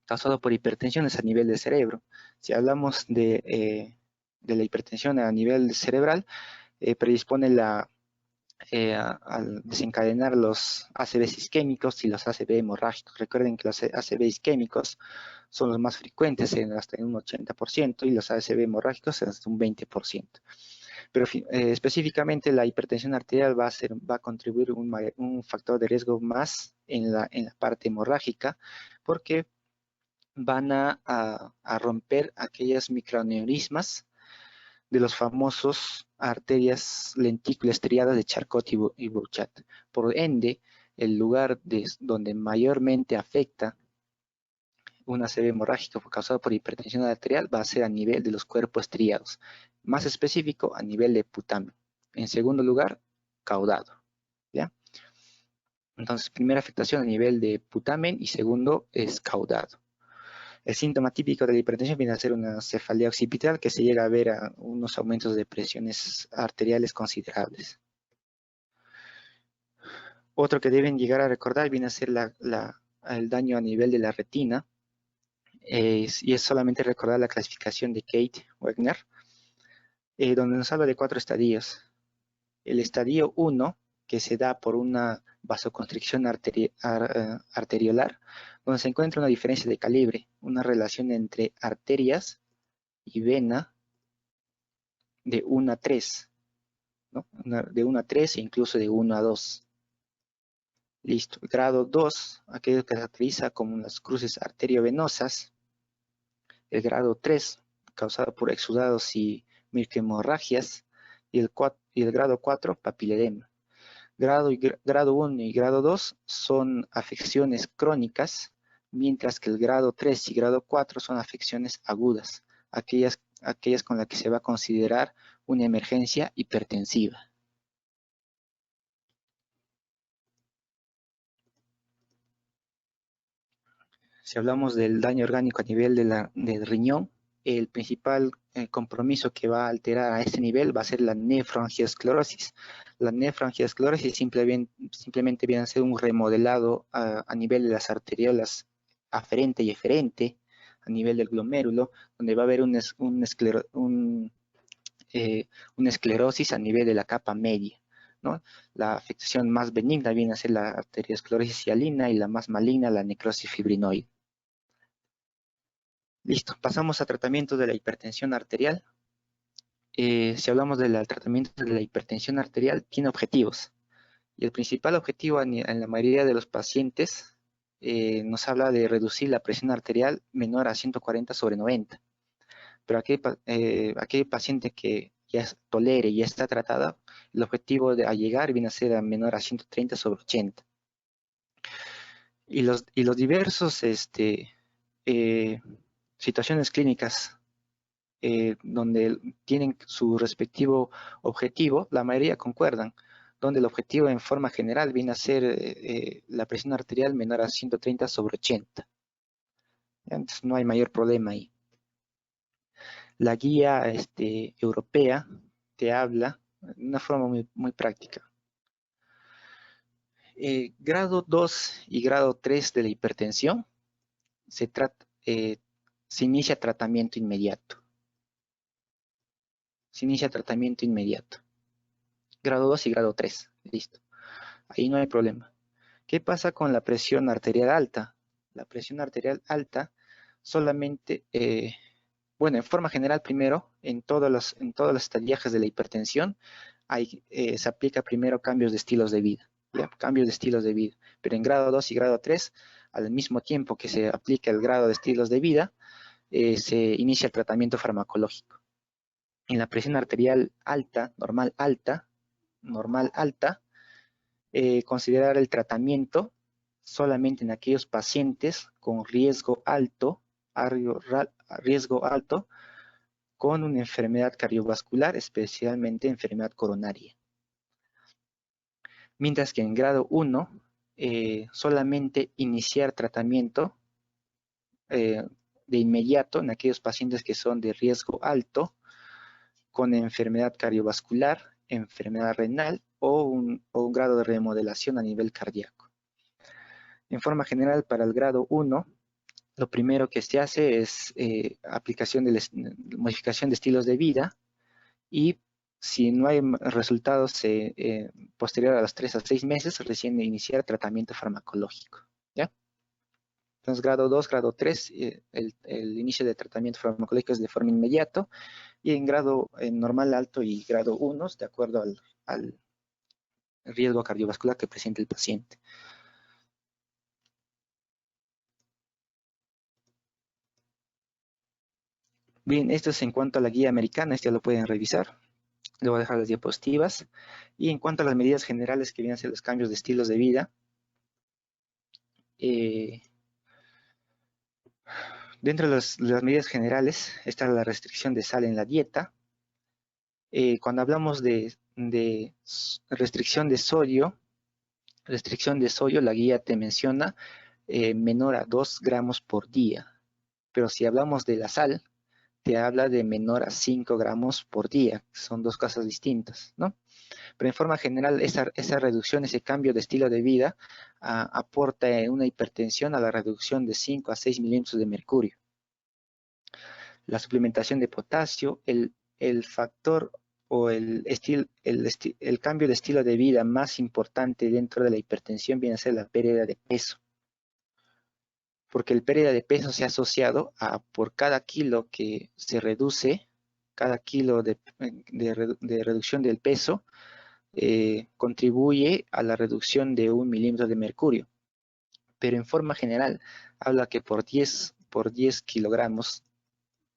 causado por hipertensión es a nivel del cerebro. Si hablamos de la hipertensión a nivel cerebral, predispone al desencadenar los ACVs isquémicos y los ACV hemorrágicos. Recuerden que los ACV isquémicos son los más frecuentes, hasta en un 80%, y los ACV hemorrágicos hasta un 20%. Pero específicamente la hipertensión arterial va a contribuir un factor de riesgo más en la parte hemorrágica, porque van a romper aquellas microaneurismas de los famosos arterias lentículas estriadas de Charcot y Burchat. Por ende, el lugar donde mayormente afecta una CV hemorrágica causada por hipertensión arterial va a ser a nivel de los cuerpos estriados. Más específico, a nivel de putamen. En segundo lugar, caudado. ¿Ya? Entonces, primera afectación a nivel de putamen y segundo es caudado. El síntoma típico de la hipertensión viene a ser una cefalea occipital que se llega a ver a unos aumentos de presiones arteriales considerables. Otro que deben llegar a recordar viene a ser el daño a nivel de la retina. Y es solamente recordar la clasificación de Kate Wagner, donde nos habla de 4 estadios. El estadio 1, que se da por una vasoconstricción arteriolar, donde se encuentra una diferencia de calibre, una relación entre arterias y vena de 1 a 3, ¿no? De 1 a 3 e incluso de 1 a 2. Listo. Grado 2, aquello que se caracteriza como las cruces arteriovenosas. El grado 3, causado por exudados y microhemorragias. Y el grado 4, papiledema. Grado 1 y grado 2 son afecciones crónicas, mientras que el grado 3 y grado 4 son afecciones agudas, aquellas con las que se va a considerar una emergencia hipertensiva. Si hablamos del daño orgánico a nivel del riñón, el principal compromiso que va a alterar a este nivel va a ser la nefroangiosclerosis. La nefroangiosclerosis simplemente viene a ser un remodelado a nivel de las arteriolas aferente y eferente, a nivel del glomérulo, donde va a haber una esclerosis a nivel de la capa media, ¿no? La afectación más benigna viene a ser la arteriosclerosis hialina y la más maligna la necrosis fibrinoide. Listo, pasamos a tratamiento de la hipertensión arterial. Si hablamos del tratamiento de la hipertensión arterial, tiene objetivos. Y el principal objetivo en la mayoría de los pacientes nos habla de reducir la presión arterial menor a 140/90. Pero aquel paciente que ya tolere y ya está tratada, el objetivo a llegar viene a ser a menor a 130/80. Y los diversos situaciones clínicas donde tienen su respectivo objetivo, la mayoría concuerdan, donde el objetivo en forma general viene a ser la presión arterial menor a 130/80. Entonces no hay mayor problema ahí. La guía europea te habla de una forma muy práctica. Grado 2 y grado 3 de la hipertensión se inicia tratamiento inmediato. Se inicia tratamiento inmediato. Grado 2 y grado 3, listo. Ahí no hay problema. ¿Qué pasa con la presión arterial alta? La presión arterial alta solamente, bueno, en forma general primero, en todos los estadiajes de la hipertensión, se aplica primero cambios de estilos de vida, ¿ya? Cambios de estilos de vida. Pero en grado 2 y grado 3, al mismo tiempo que se aplica el grado de estilos de vida, se inicia el tratamiento farmacológico. En la presión arterial alta, normal alta, considerar el tratamiento solamente en aquellos pacientes con riesgo alto con una enfermedad cardiovascular, especialmente enfermedad coronaria. Mientras que en grado 1, solamente iniciar tratamiento de inmediato en aquellos pacientes que son de riesgo alto, con enfermedad cardiovascular, enfermedad renal o un grado de remodelación a nivel cardíaco. En forma general, para el grado 1, lo primero que se hace es modificación de estilos de vida, y si no hay resultados posterior a los 3 a 6 meses, recién iniciar tratamiento farmacológico, ¿ya? Entonces, grado 2, grado 3, el inicio de tratamiento farmacológico es de forma inmediata, y en grado normal alto y grado 1, de acuerdo al riesgo cardiovascular que presenta el paciente. Bien, esto es en cuanto a la guía americana, ya lo pueden revisar. Le voy a dejar las diapositivas. Y en cuanto a las medidas generales que vienen a ser los cambios de estilos de vida, Dentro de las medidas generales está la restricción de sal en la dieta. Cuando hablamos de restricción de sodio, la guía te menciona menor a 2 gramos por día. Pero si hablamos de la sal, te habla de menor a 5 gramos por día. Son dos cosas distintas, ¿no? Pero en forma general, esa reducción, ese cambio de estilo de vida, aporta una hipertensión a la reducción de 5 a 6 milímetros de mercurio. La suplementación de potasio, el factor o el cambio de estilo de vida más importante dentro de la hipertensión viene a ser la pérdida de peso. Porque el pérdida de peso se ha asociado a por cada kilo que se reduce, cada kilo de reducción del peso, contribuye a la reducción de 1 milímetro de mercurio. Pero en forma general, habla que por 10 kilogramos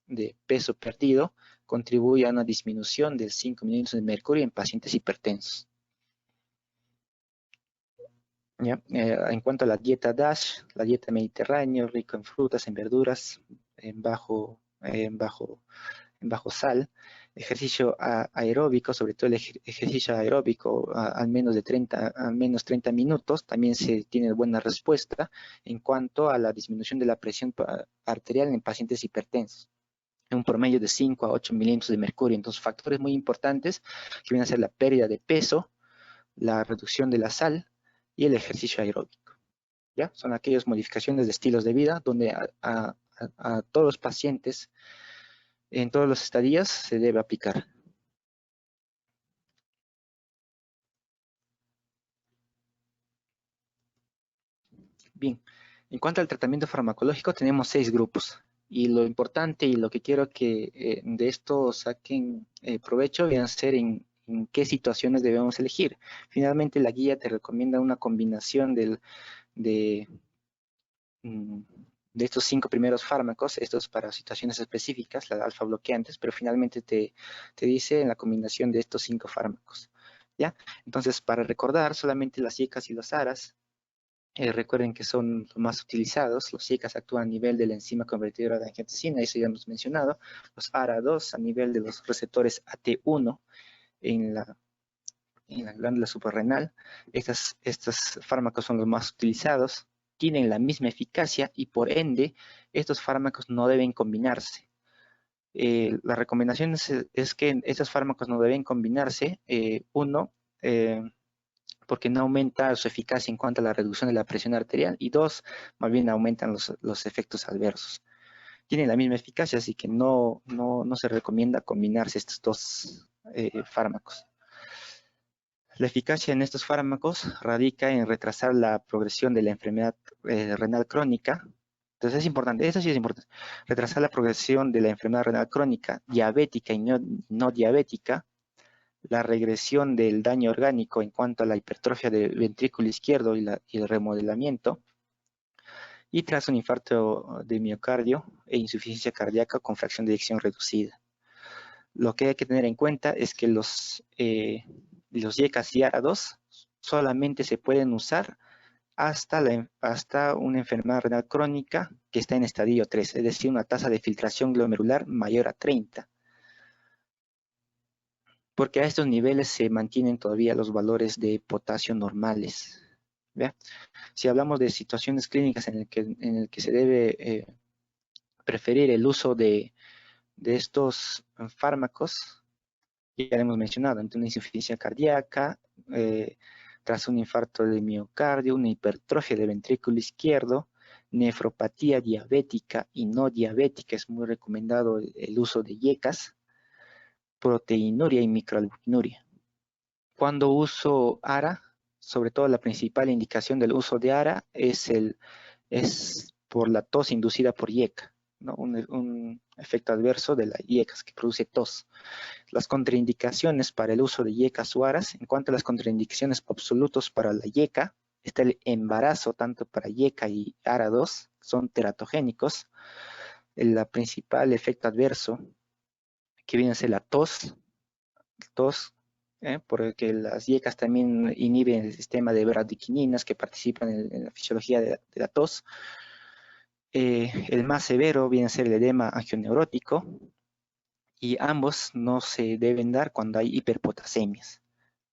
de peso perdido, contribuye a una disminución del 5 milímetros de mercurio en pacientes hipertensos. ¿Ya? En cuanto a la dieta DASH, la dieta mediterránea, rico en frutas, en verduras, en bajo sal, ejercicio aeróbico, sobre todo el ejercicio aeróbico al menos 30 minutos, también se tiene buena respuesta en cuanto a la disminución de la presión arterial en pacientes hipertensos, en un promedio de 5 a 8 milímetros de mercurio. Entonces, factores muy importantes que vienen a ser la pérdida de peso, la reducción de la sal y el ejercicio aeróbico. ¿Ya? Son aquellas modificaciones de estilos de vida donde a todos los pacientes en todos los estadías se debe aplicar. Bien, en cuanto al tratamiento farmacológico tenemos 6 grupos y lo importante y lo que quiero que de esto saquen provecho viene a ser en qué situaciones debemos elegir. Finalmente la guía te recomienda una combinación de estos 5 primeros fármacos, estos para situaciones específicas, las alfa bloqueantes, pero finalmente te dice en la combinación de estos 5 fármacos. ¿Ya? Entonces, para recordar, solamente las IECAS y los ARAS, recuerden que son los más utilizados. Los IECAS actúan a nivel de la enzima convertidora de angiotensina, eso ya hemos mencionado. Los ARA2 a nivel de los receptores AT1 en la glándula suprarrenal. Estos fármacos son los más utilizados, tienen la misma eficacia y por ende estos fármacos no deben combinarse. La recomendación es que estos fármacos no deben combinarse, porque no aumenta su eficacia en cuanto a la reducción de la presión arterial, y 2, más bien aumentan los efectos adversos. Tienen la misma eficacia, así que no se recomienda combinarse estos dos fármacos. La eficacia en estos fármacos radica en retrasar la progresión de la enfermedad renal crónica. Entonces es importante, eso sí es importante, retrasar la progresión de la enfermedad renal crónica, diabética y no diabética, la regresión del daño orgánico en cuanto a la hipertrofia del ventrículo izquierdo y el remodelamiento, y tras un infarto de miocardio e insuficiencia cardíaca con fracción de eyección reducida. Lo que hay que tener en cuenta es que los IECAS y ARA2 solamente se pueden usar hasta una enfermedad renal crónica que está en estadio 3, es decir, una tasa de filtración glomerular mayor a 30. Porque a estos niveles se mantienen todavía los valores de potasio normales. ¿Ve? Si hablamos de situaciones clínicas en el que se debe preferir el uso de estos fármacos, ya hemos mencionado, ante una insuficiencia cardíaca, tras un infarto de miocardio, una hipertrofia del ventrículo izquierdo, nefropatía diabética y no diabética, es muy recomendado el uso de IECAS, proteinuria y microalbuminuria. Cuando uso ARA, sobre todo la principal indicación del uso de ARA es por la tos inducida por IECA, ¿no? Un efecto adverso de la IECAS que produce tos. Las contraindicaciones para el uso de IECAS o ARAS, en cuanto a las contraindicaciones absolutas para la IECA, está el embarazo tanto para IECA y ARA2, son teratogénicos. El principal efecto adverso que viene a ser la tos, porque las IECAS también inhiben el sistema de bradykininas que participan en la fisiología de la tos. El más severo viene a ser el edema angioneurótico y ambos no se deben dar cuando hay hiperpotasemias.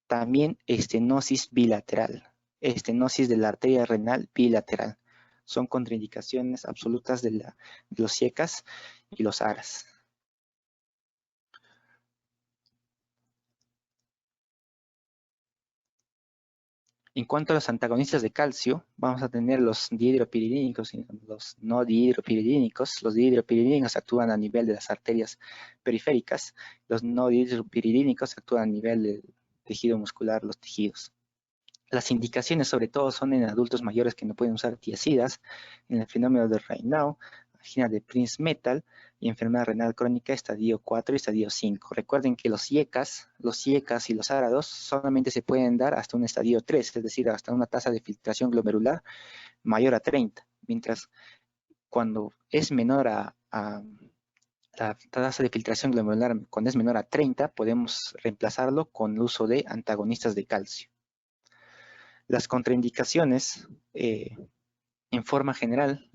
También estenosis bilateral, estenosis de la arteria renal bilateral. Son contraindicaciones absolutas de los CIECAS y los ARAS. En cuanto a los antagonistas de calcio, vamos a tener los dihidropiridínicos y los no dihidropiridínicos. Los dihidropiridínicos actúan a nivel de las arterias periféricas, los no dihidropiridínicos actúan a nivel del tejido muscular, los tejidos. Las indicaciones sobre todo son en adultos mayores que no pueden usar tiazidas, en el fenómeno de Raynaud, angina de Prince-Metal y enfermedad renal crónica estadio 4 y estadio 5. Recuerden que los IECAS y los árados solamente se pueden dar hasta un estadio 3, es decir, hasta una tasa de filtración glomerular mayor a 30, mientras cuando es menor a la tasa de filtración glomerular, cuando es menor a 30, podemos reemplazarlo con el uso de antagonistas de calcio. Las contraindicaciones, en forma general,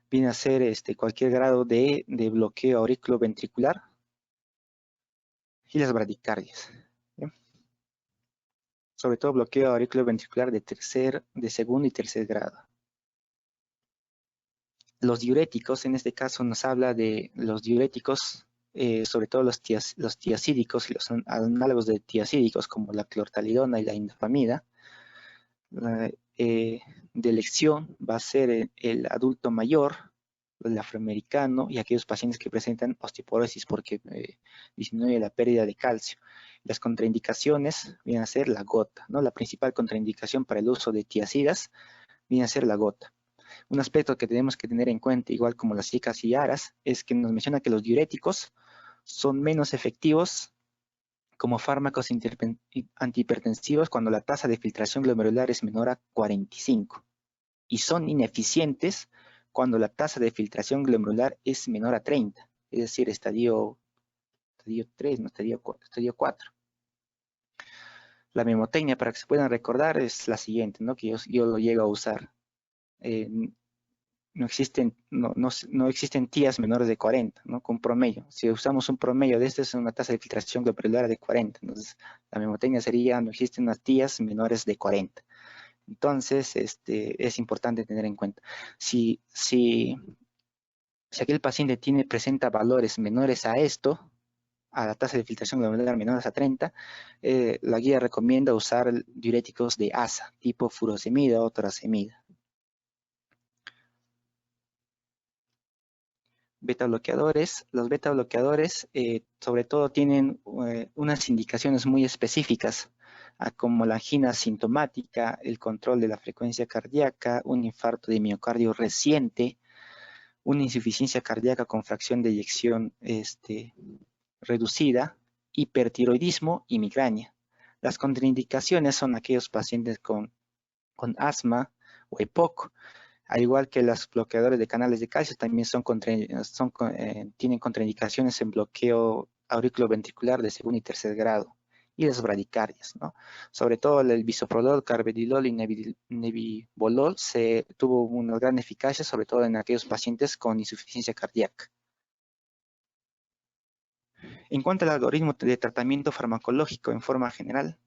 viene a ser cualquier grado de bloqueo auriculoventricular y las bradicardias. ¿Bien? Sobre todo bloqueo auriculoventricular de segundo y tercer grado. Los diuréticos, en este caso nos habla de los diuréticos, sobre todo los tiazídicos y los análogos de tiazídicos como la clortalidona y la indapamida. De elección va a ser el adulto mayor, el afroamericano y aquellos pacientes que presentan osteoporosis porque disminuye la pérdida de calcio. Las contraindicaciones vienen a ser la gota, ¿no? La principal contraindicación para el uso de tiazidas viene a ser la gota. Un aspecto que tenemos que tener en cuenta, igual como las IECAS y ARAS, es que nos menciona que los diuréticos son menos efectivos como fármacos antihipertensivos cuando la tasa de filtración glomerular es menor a 45 y son ineficientes cuando la tasa de filtración glomerular es menor a 30, es decir, estadio 3, no estadio 4. La memotecnia, para que se puedan recordar, es la siguiente, ¿no? Que yo lo llego a usar. No existen tías menores de 40, ¿no? Con promedio. Si usamos un promedio de este, es una tasa de filtración glomerular de 40. Entonces, la memotecnia sería, no existen unas tías menores de 40. Entonces, es importante tener en cuenta. Si aquel paciente presenta valores menores a esto, a la tasa de filtración glomerular menores a 30, la guía recomienda usar diuréticos de ASA, tipo furosemida o torasemida. Beta bloqueadores. Los beta bloqueadores sobre todo tienen unas indicaciones muy específicas, como la angina sintomática, el control de la frecuencia cardíaca, un infarto de miocardio reciente, una insuficiencia cardíaca con fracción de eyección reducida, hipertiroidismo y migraña. Las contraindicaciones son aquellos pacientes con asma o EPOC, al igual que los bloqueadores de canales de calcio, también tienen contraindicaciones en bloqueo auriculoventricular de segundo y tercer grado, y las bradicardias, ¿no? Sobre todo el bisoprolol, carvedilol y nebivolol tuvo una gran eficacia, sobre todo en aquellos pacientes con insuficiencia cardíaca. En cuanto al algoritmo de tratamiento farmacológico en forma general,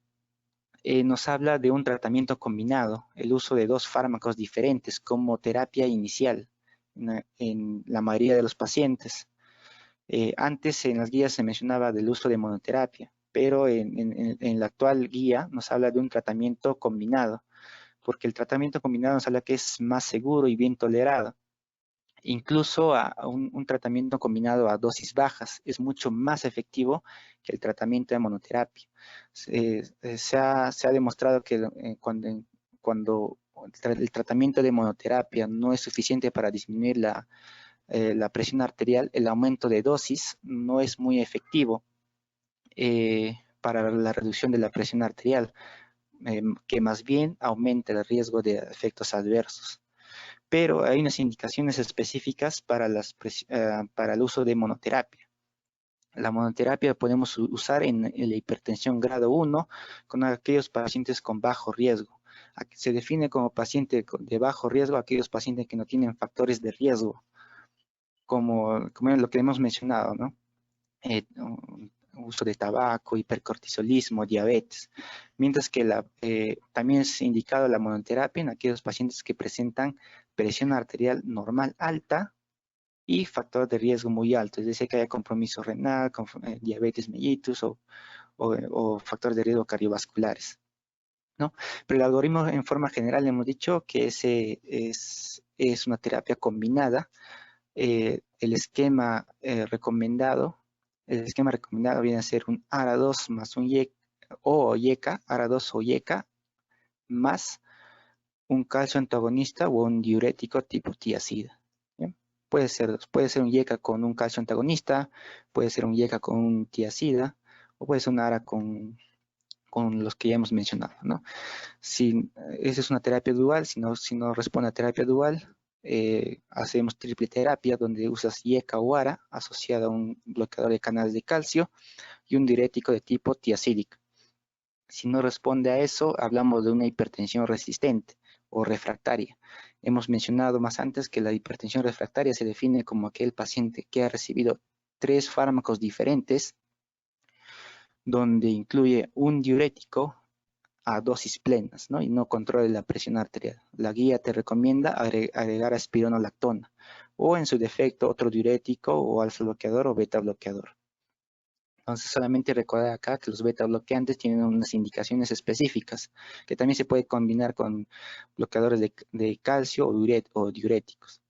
nos habla de un tratamiento combinado, el uso de dos fármacos diferentes como terapia inicial en la mayoría de los pacientes. Antes en las guías se mencionaba del uso de monoterapia, pero en la actual guía nos habla de un tratamiento combinado, porque el tratamiento combinado nos habla que es más seguro y bien tolerado. Incluso a un tratamiento combinado a dosis bajas es mucho más efectivo que el tratamiento de monoterapia. Se ha demostrado que cuando el tratamiento de monoterapia no es suficiente para disminuir la presión arterial, el aumento de dosis no es muy efectivo para la reducción de la presión arterial, que más bien aumenta el riesgo de efectos adversos. Pero hay unas indicaciones específicas para el uso de monoterapia. La monoterapia podemos usar en la hipertensión grado 1 con aquellos pacientes con bajo riesgo. Se define como paciente de bajo riesgo aquellos pacientes que no tienen factores de riesgo, como lo que hemos mencionado, ¿no? Uso de tabaco, hipercortisolismo, diabetes, mientras que también es indicado la monoterapia en aquellos pacientes que presentan presión arterial normal alta y factor de riesgo muy alto, es decir, que haya compromiso renal, diabetes mellitus o factores de riesgo cardiovasculares, ¿no? Pero el algoritmo en forma general hemos dicho que es una terapia combinada. El esquema recomendado viene a ser un ARA2 más un YECA, ARA2 o YECA, más un calcio antagonista o un diurético tipo tiazida. ¿Bien? Puede ser un YECA con un calcio antagonista, puede ser un YECA con un tiazida, o puede ser un ARA con los que ya hemos mencionado, ¿no? Esa es una terapia dual, si no responde a terapia dual, hacemos triple terapia donde usas YECA o ARA asociada a un bloqueador de canales de calcio y un diurético de tipo tiazídico. Si no responde a eso, hablamos de una hipertensión resistente o refractaria. Hemos mencionado más antes que la hipertensión refractaria se define como aquel paciente que ha recibido 3 fármacos diferentes, donde incluye un diurético a dosis plenas, ¿no? Y no controle la presión arterial. La guía te recomienda agregar espironolactona o en su defecto otro diurético o alfa bloqueador o beta bloqueador. Entonces solamente recordar acá que los beta bloqueantes tienen unas indicaciones específicas que también se puede combinar con bloqueadores de calcio o diuréticos.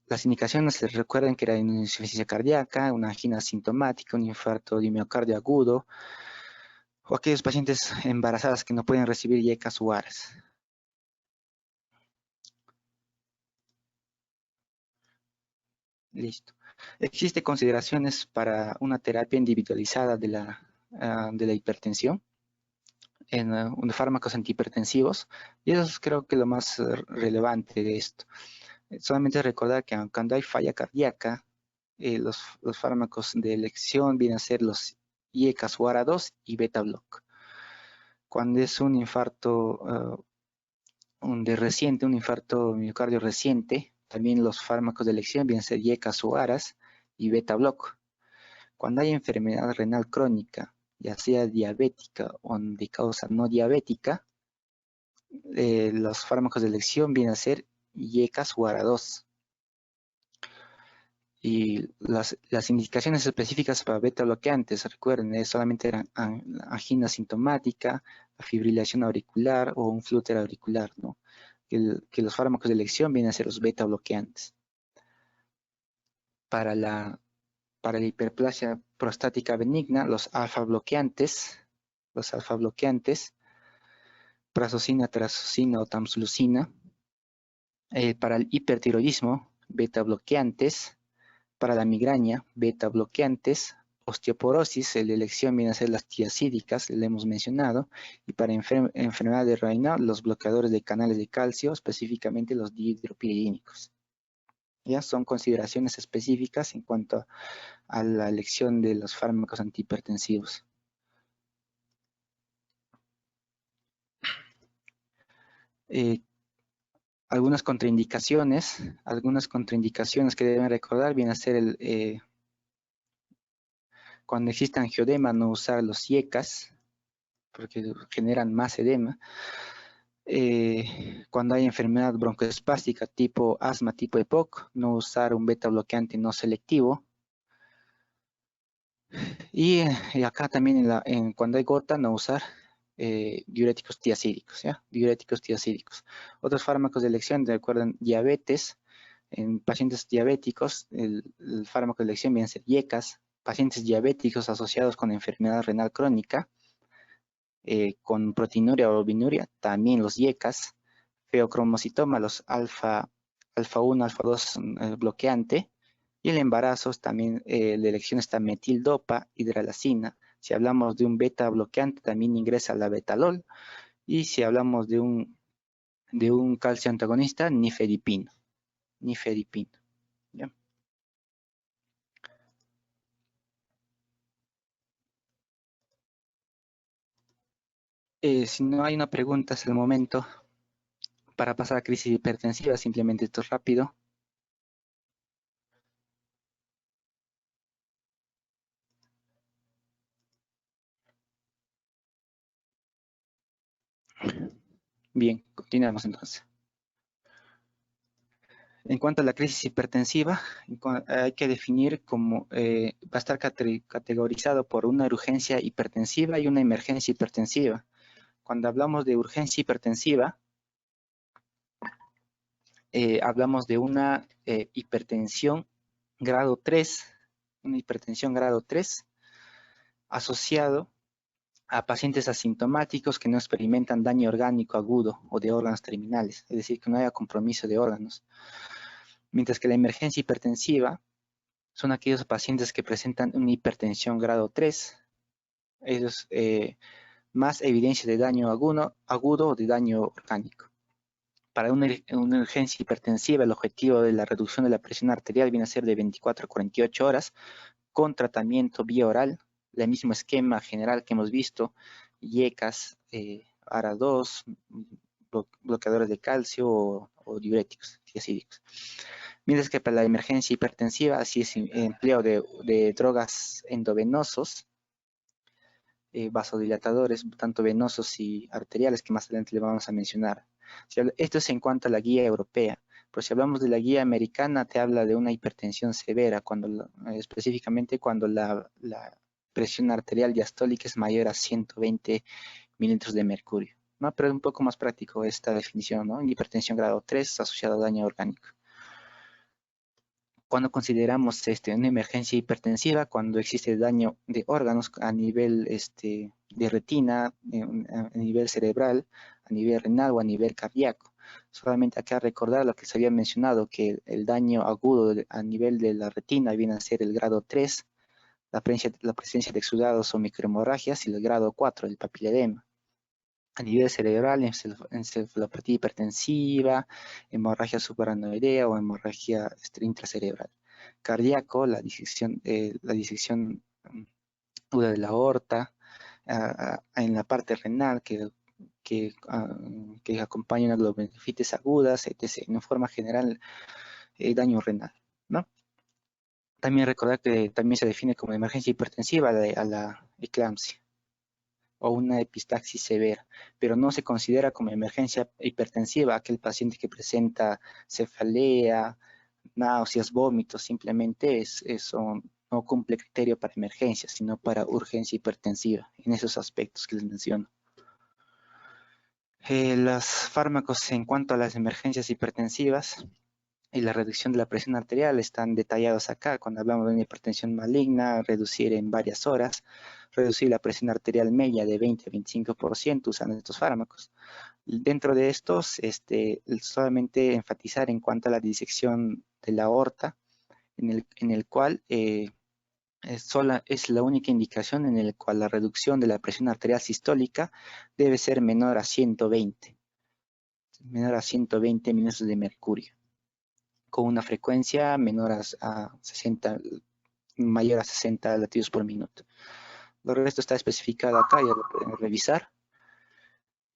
Las indicaciones les recuerden que era insuficiencia cardíaca, una angina asintomática, un infarto de miocardio agudo, o aquellos pacientes embarazadas que no pueden recibir YECAS o ARAS. Listo. Existen consideraciones para una terapia individualizada de la hipertensión en fármacos antihipertensivos, y eso es creo que lo más relevante de esto. Solamente recordar que cuando hay falla cardíaca, los fármacos de elección vienen a ser los YECAS o ARA2 y beta block. Cuando es un infarto un infarto miocardio reciente, también los fármacos de elección vienen a ser YECAS o ARAS y beta block. Cuando hay enfermedad renal crónica, ya sea diabética o de causa no diabética, los fármacos de elección vienen a ser YECAS o ARA2. Y las indicaciones específicas para beta bloqueantes, recuerden, solamente eran angina sintomática, fibrilación auricular o un flúter auricular, ¿no? Que los fármacos de elección vienen a ser los beta bloqueantes. Para la hiperplasia prostática benigna, los alfa bloqueantes, prazosina, trazosina o tamsulusina. Para el hipertiroidismo, beta bloqueantes. Para la migraña, beta bloqueantes. Osteoporosis, la elección viene a ser las tiazídicas, le hemos mencionado. Y para enfermedad de Raynaud, los bloqueadores de canales de calcio, específicamente los dihidropiridínicos. Ya son consideraciones específicas en cuanto a la elección de los fármacos antihipertensivos. Algunas contraindicaciones que deben recordar vienen a ser cuando existe angioedema, no usar los YECAS, porque generan más edema. Cuando hay enfermedad broncoespástica tipo asma, tipo EPOC, no usar un beta bloqueante no selectivo. Y acá también cuando hay gota, no usar diuréticos tiazídicos, ¿ya? Diuréticos tiazídicos. Otros fármacos de elección, recuerden, diabetes. En pacientes diabéticos, el fármaco de elección viene a ser YECAS. Pacientes diabéticos asociados con enfermedad renal crónica, con proteinuria o albinuria, también los YECAS. Feocromocitoma, los alfa 1, alfa 2 bloqueante. Y el embarazo también, la elección está metildopa, hidralacina. Si hablamos de un beta bloqueante, también ingresa la betalol. Y si hablamos de un calcio antagonista, nifedipino. ¿Ya? Si no hay una pregunta hasta el momento, para pasar a crisis hipertensiva, simplemente esto es rápido. Bien, continuamos entonces. En cuanto a la crisis hipertensiva, hay que definir cómo va a estar categorizado por una urgencia hipertensiva y una emergencia hipertensiva. Cuando hablamos de urgencia hipertensiva, hablamos de una hipertensión grado 3, una hipertensión grado 3 asociado a pacientes asintomáticos que no experimentan daño orgánico agudo o de órganos terminales, es decir, que no haya compromiso de órganos. Mientras que la emergencia hipertensiva son aquellos pacientes que presentan una hipertensión grado 3, ellos más evidencia de daño agudo o de daño orgánico. Para una urgencia hipertensiva, el objetivo de la reducción de la presión arterial viene a ser de 24 a 48 horas con tratamiento vía oral, el mismo esquema general que hemos visto, IECAS, ARA2, bloqueadores de calcio o diuréticos, tiazídicos. Mientras que para la emergencia hipertensiva, así es empleo de drogas endovenosos, vasodilatadores, tanto venosos y arteriales, que más adelante le vamos a mencionar. Esto es en cuanto a la guía europea, pero si hablamos de la guía americana, te habla de una hipertensión severa, específicamente cuando la presión arterial diastólica es mayor a 120 mililitros de mercurio, ¿no? Pero es un poco más práctico esta definición, ¿no? Hipertensión grado 3 asociada a daño orgánico. Cuando consideramos una emergencia hipertensiva, cuando existe daño de órganos a nivel de retina, a nivel cerebral, a nivel renal o a nivel cardíaco. Solamente acá recordar lo que se había mencionado, que el daño agudo a nivel de la retina viene a ser el grado 3, la presencia de exudados o microhemorragias, y el grado 4, el papiledema. A nivel cerebral, encefalopatía hipertensiva, hemorragia subaranoidea o hemorragia intracerebral. Cardíaco, la disección aguda de la aorta, en la parte renal que acompaña una glomerulitis agudas, etc. En forma general, daño renal, ¿no? También recordar que también se define como emergencia hipertensiva a la eclampsia o una epistaxis severa, pero no se considera como emergencia hipertensiva aquel paciente que presenta cefalea, náuseas, vómitos, simplemente eso no cumple criterio para emergencia, sino para urgencia hipertensiva, en esos aspectos que les menciono. Los fármacos en cuanto a las emergencias hipertensivas y la reducción de la presión arterial están detallados acá. Cuando hablamos de una hipertensión maligna, reducir en varias horas, reducir la presión arterial media de 20 a 25% usando estos fármacos. Dentro de estos, solamente enfatizar en cuanto a la disección de la aorta, en el cual es la única indicación en la cual la reducción de la presión arterial sistólica debe ser menor a 120 milímetros de mercurio, con una frecuencia menor a 60, mayor a 60 latidos por minuto. Lo resto está especificado acá, ya lo pueden revisar.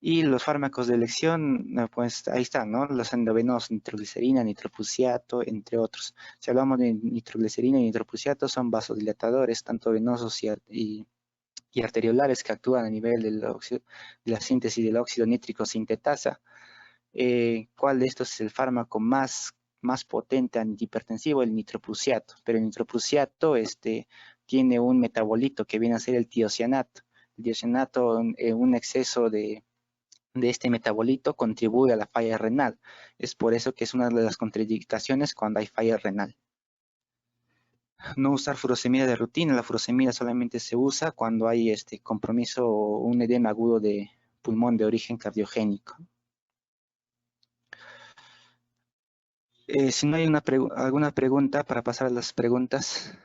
Y los fármacos de elección, pues ahí están, ¿no? Los endovenosos, nitroglicerina, nitroprusiato, entre otros. Si hablamos de nitroglicerina y nitroprusiato, son vasodilatadores, tanto venosos y arteriolares, que actúan a nivel de la síntesis del óxido nítrico sintetasa. ¿Cuál de estos es el fármaco más potente antihipertensivo? El nitroprusiato. Pero el nitroprusiato tiene un metabolito que viene a ser el tiocianato. El tiocianato, un exceso de este metabolito contribuye a la falla renal. Es por eso que es una de las contraindicaciones cuando hay falla renal. No usar furosemida de rutina. La furosemida solamente se usa cuando hay compromiso o un edema agudo de pulmón de origen cardiogénico. Si no hay alguna pregunta, para pasar a las preguntas.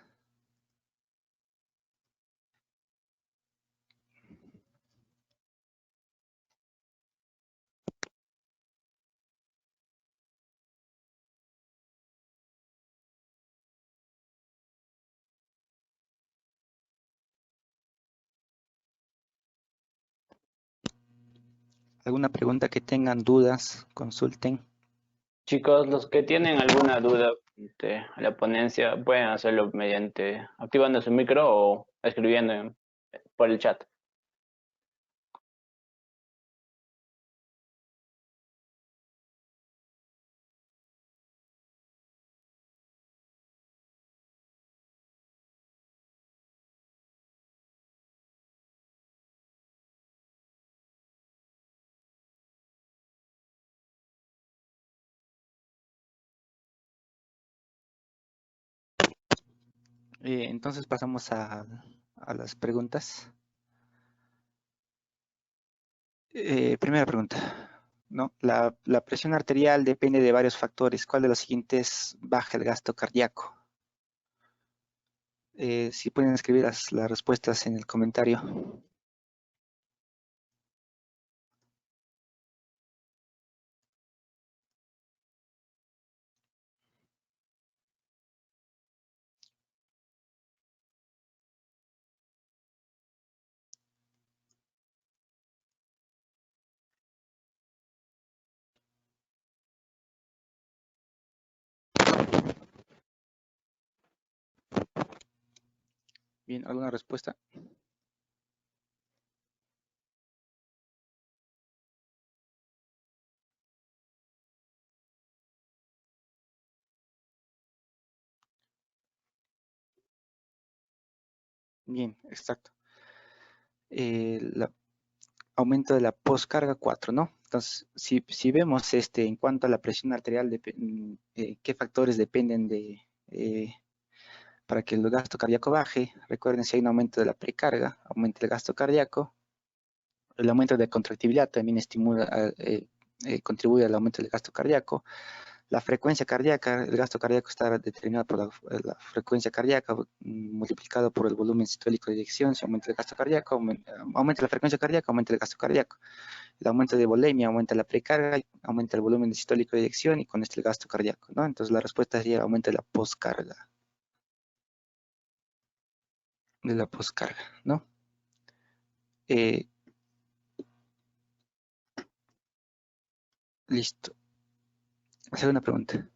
¿Alguna pregunta que tengan, dudas, consulten? Chicos, los que tienen alguna duda de la ponencia pueden hacerlo mediante activando su micro o escribiendo por el chat. Entonces pasamos a las preguntas. Primera pregunta, ¿no? La presión arterial depende de varios factores. ¿Cuál de los siguientes baja el gasto cardíaco? Si pueden escribir las respuestas en el comentario. Bien, ¿alguna respuesta? Bien, exacto. Aumento de la poscarga 4, ¿no? Entonces, si vemos en cuanto a la presión arterial, qué factores dependen para que el gasto cardíaco baje. Recuerden, si hay un aumento de la precarga, aumenta el gasto cardíaco. El aumento de contractibilidad también contribuye al aumento del gasto cardíaco. La frecuencia cardíaca, el gasto cardíaco está determinado por la frecuencia cardíaca multiplicado por el volumen sistólico de eyección. Si aumenta el gasto cardíaco, aumenta la frecuencia cardíaca, aumenta el gasto cardíaco. El aumento de volemia aumenta la precarga, aumenta el volumen sistólico de eyección y con esto el gasto cardíaco, ¿no? Entonces la respuesta sería el aumento de la poscarga. ¿No? Listo. Segunda pregunta.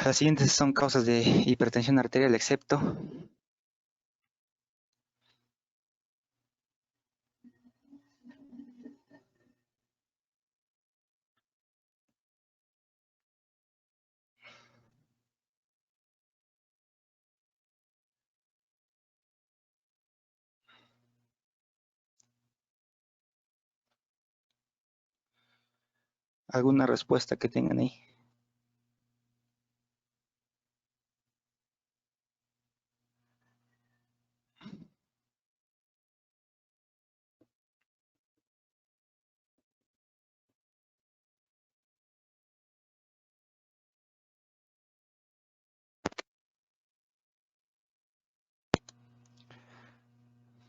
Las siguientes son causas de hipertensión arterial, excepto alguna respuesta que tengan ahí.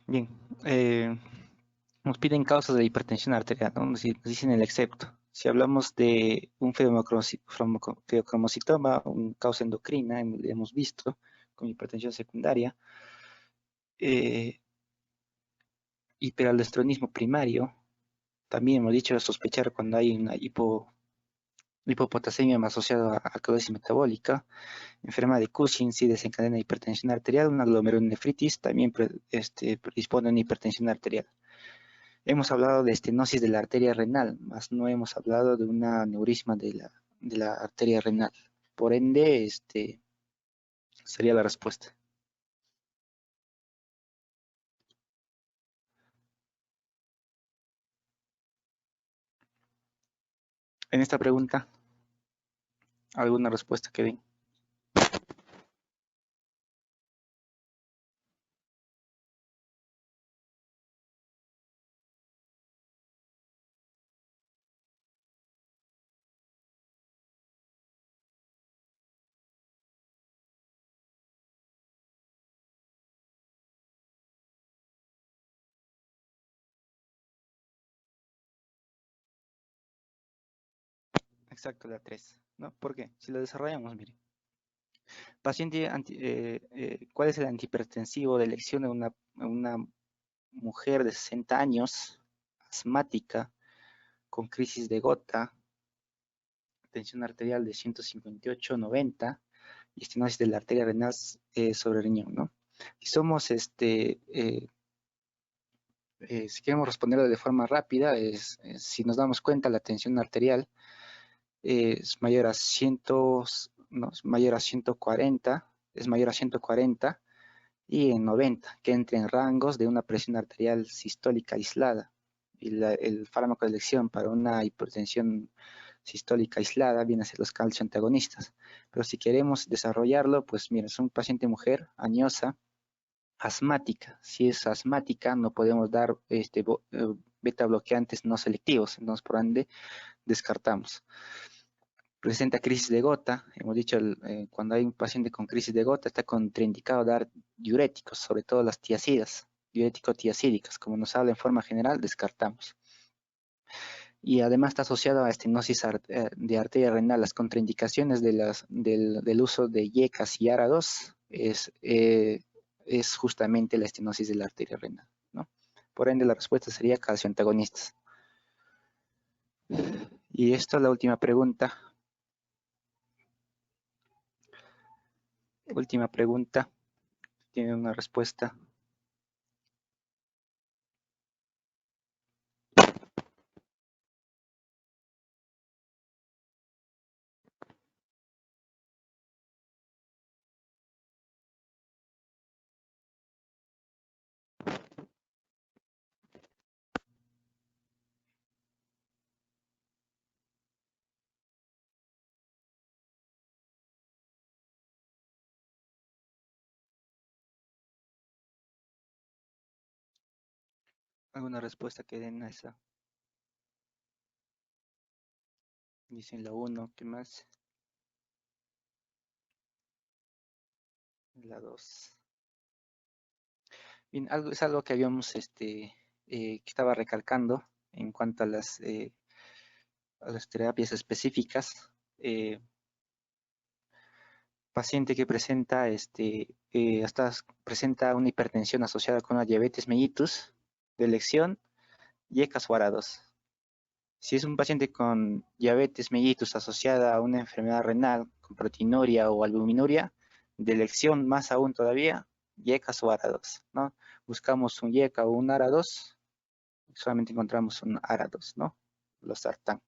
Bien. Nos piden causas de hipertensión arterial, ¿no? Nos dicen el excepto. Si hablamos de un feocromocitoma, un causa endocrina, hemos visto, con hipertensión secundaria, eh, hiperaldosteronismo primario, también hemos dicho sospechar cuando hay una hipopotasemia asociada a alcalosis metabólica, enfermedad de Cushing, si desencadena hipertensión arterial, una glomerulonefritis también predispone a una hipertensión arterial. Hemos hablado de estenosis de la arteria renal, mas no hemos hablado de un aneurisma de la arteria renal. Por ende, sería la respuesta. En esta pregunta, ¿alguna respuesta que den? Exacto, la 3, ¿no? ¿Por qué? Si lo desarrollamos, miren. Paciente, ¿cuál es el antihipertensivo de elección de una mujer de 60 años asmática, con crisis de gota, tensión arterial de 158/90 y estenosis de la arteria renal sobre el riñón, ¿no? Si somos, si queremos responderlo de forma rápida, si nos damos cuenta, la tensión arterial es mayor a 100, no, es mayor a 140, es mayor a 140 y en 90, que entre en rangos de una presión arterial sistólica aislada. Y el fármaco de elección para una hipertensión sistólica aislada viene a ser los calcio antagonistas. Pero si queremos desarrollarlo, pues mira, es un paciente mujer, añosa, asmática. Si es asmática, no podemos dar beta bloqueantes no selectivos, entonces por ende descartamos. Presenta crisis de gota, hemos dicho, cuando hay un paciente con crisis de gota está contraindicado dar diuréticos, sobre todo las tiacidas, diurético-tiacídicas, como nos habla en forma general, descartamos. Y además está asociado a estenosis de arteria renal. Las contraindicaciones del uso de YECAS y ARA2 es justamente la estenosis de la arteria renal, ¿no? Por ende, la respuesta sería calcioantagonistas. Y esto es la última pregunta. Última pregunta. ¿Tiene una respuesta? ¿Alguna respuesta que den a esa? Dicen la 1, ¿qué más? La 2. Bien, es algo que habíamos, que estaba recalcando en cuanto a las terapias específicas. Paciente que presenta, presenta una hipertensión asociada con una diabetes mellitus de elección, YECAS o ARA2. Si es un paciente con diabetes mellitus asociada a una enfermedad renal, con proteinuria o albuminuria, de elección más aún todavía, YECAS o ARA2, ¿no? Buscamos un YECA o un ARA2, solamente encontramos un ARA2, ¿no? Los sartán.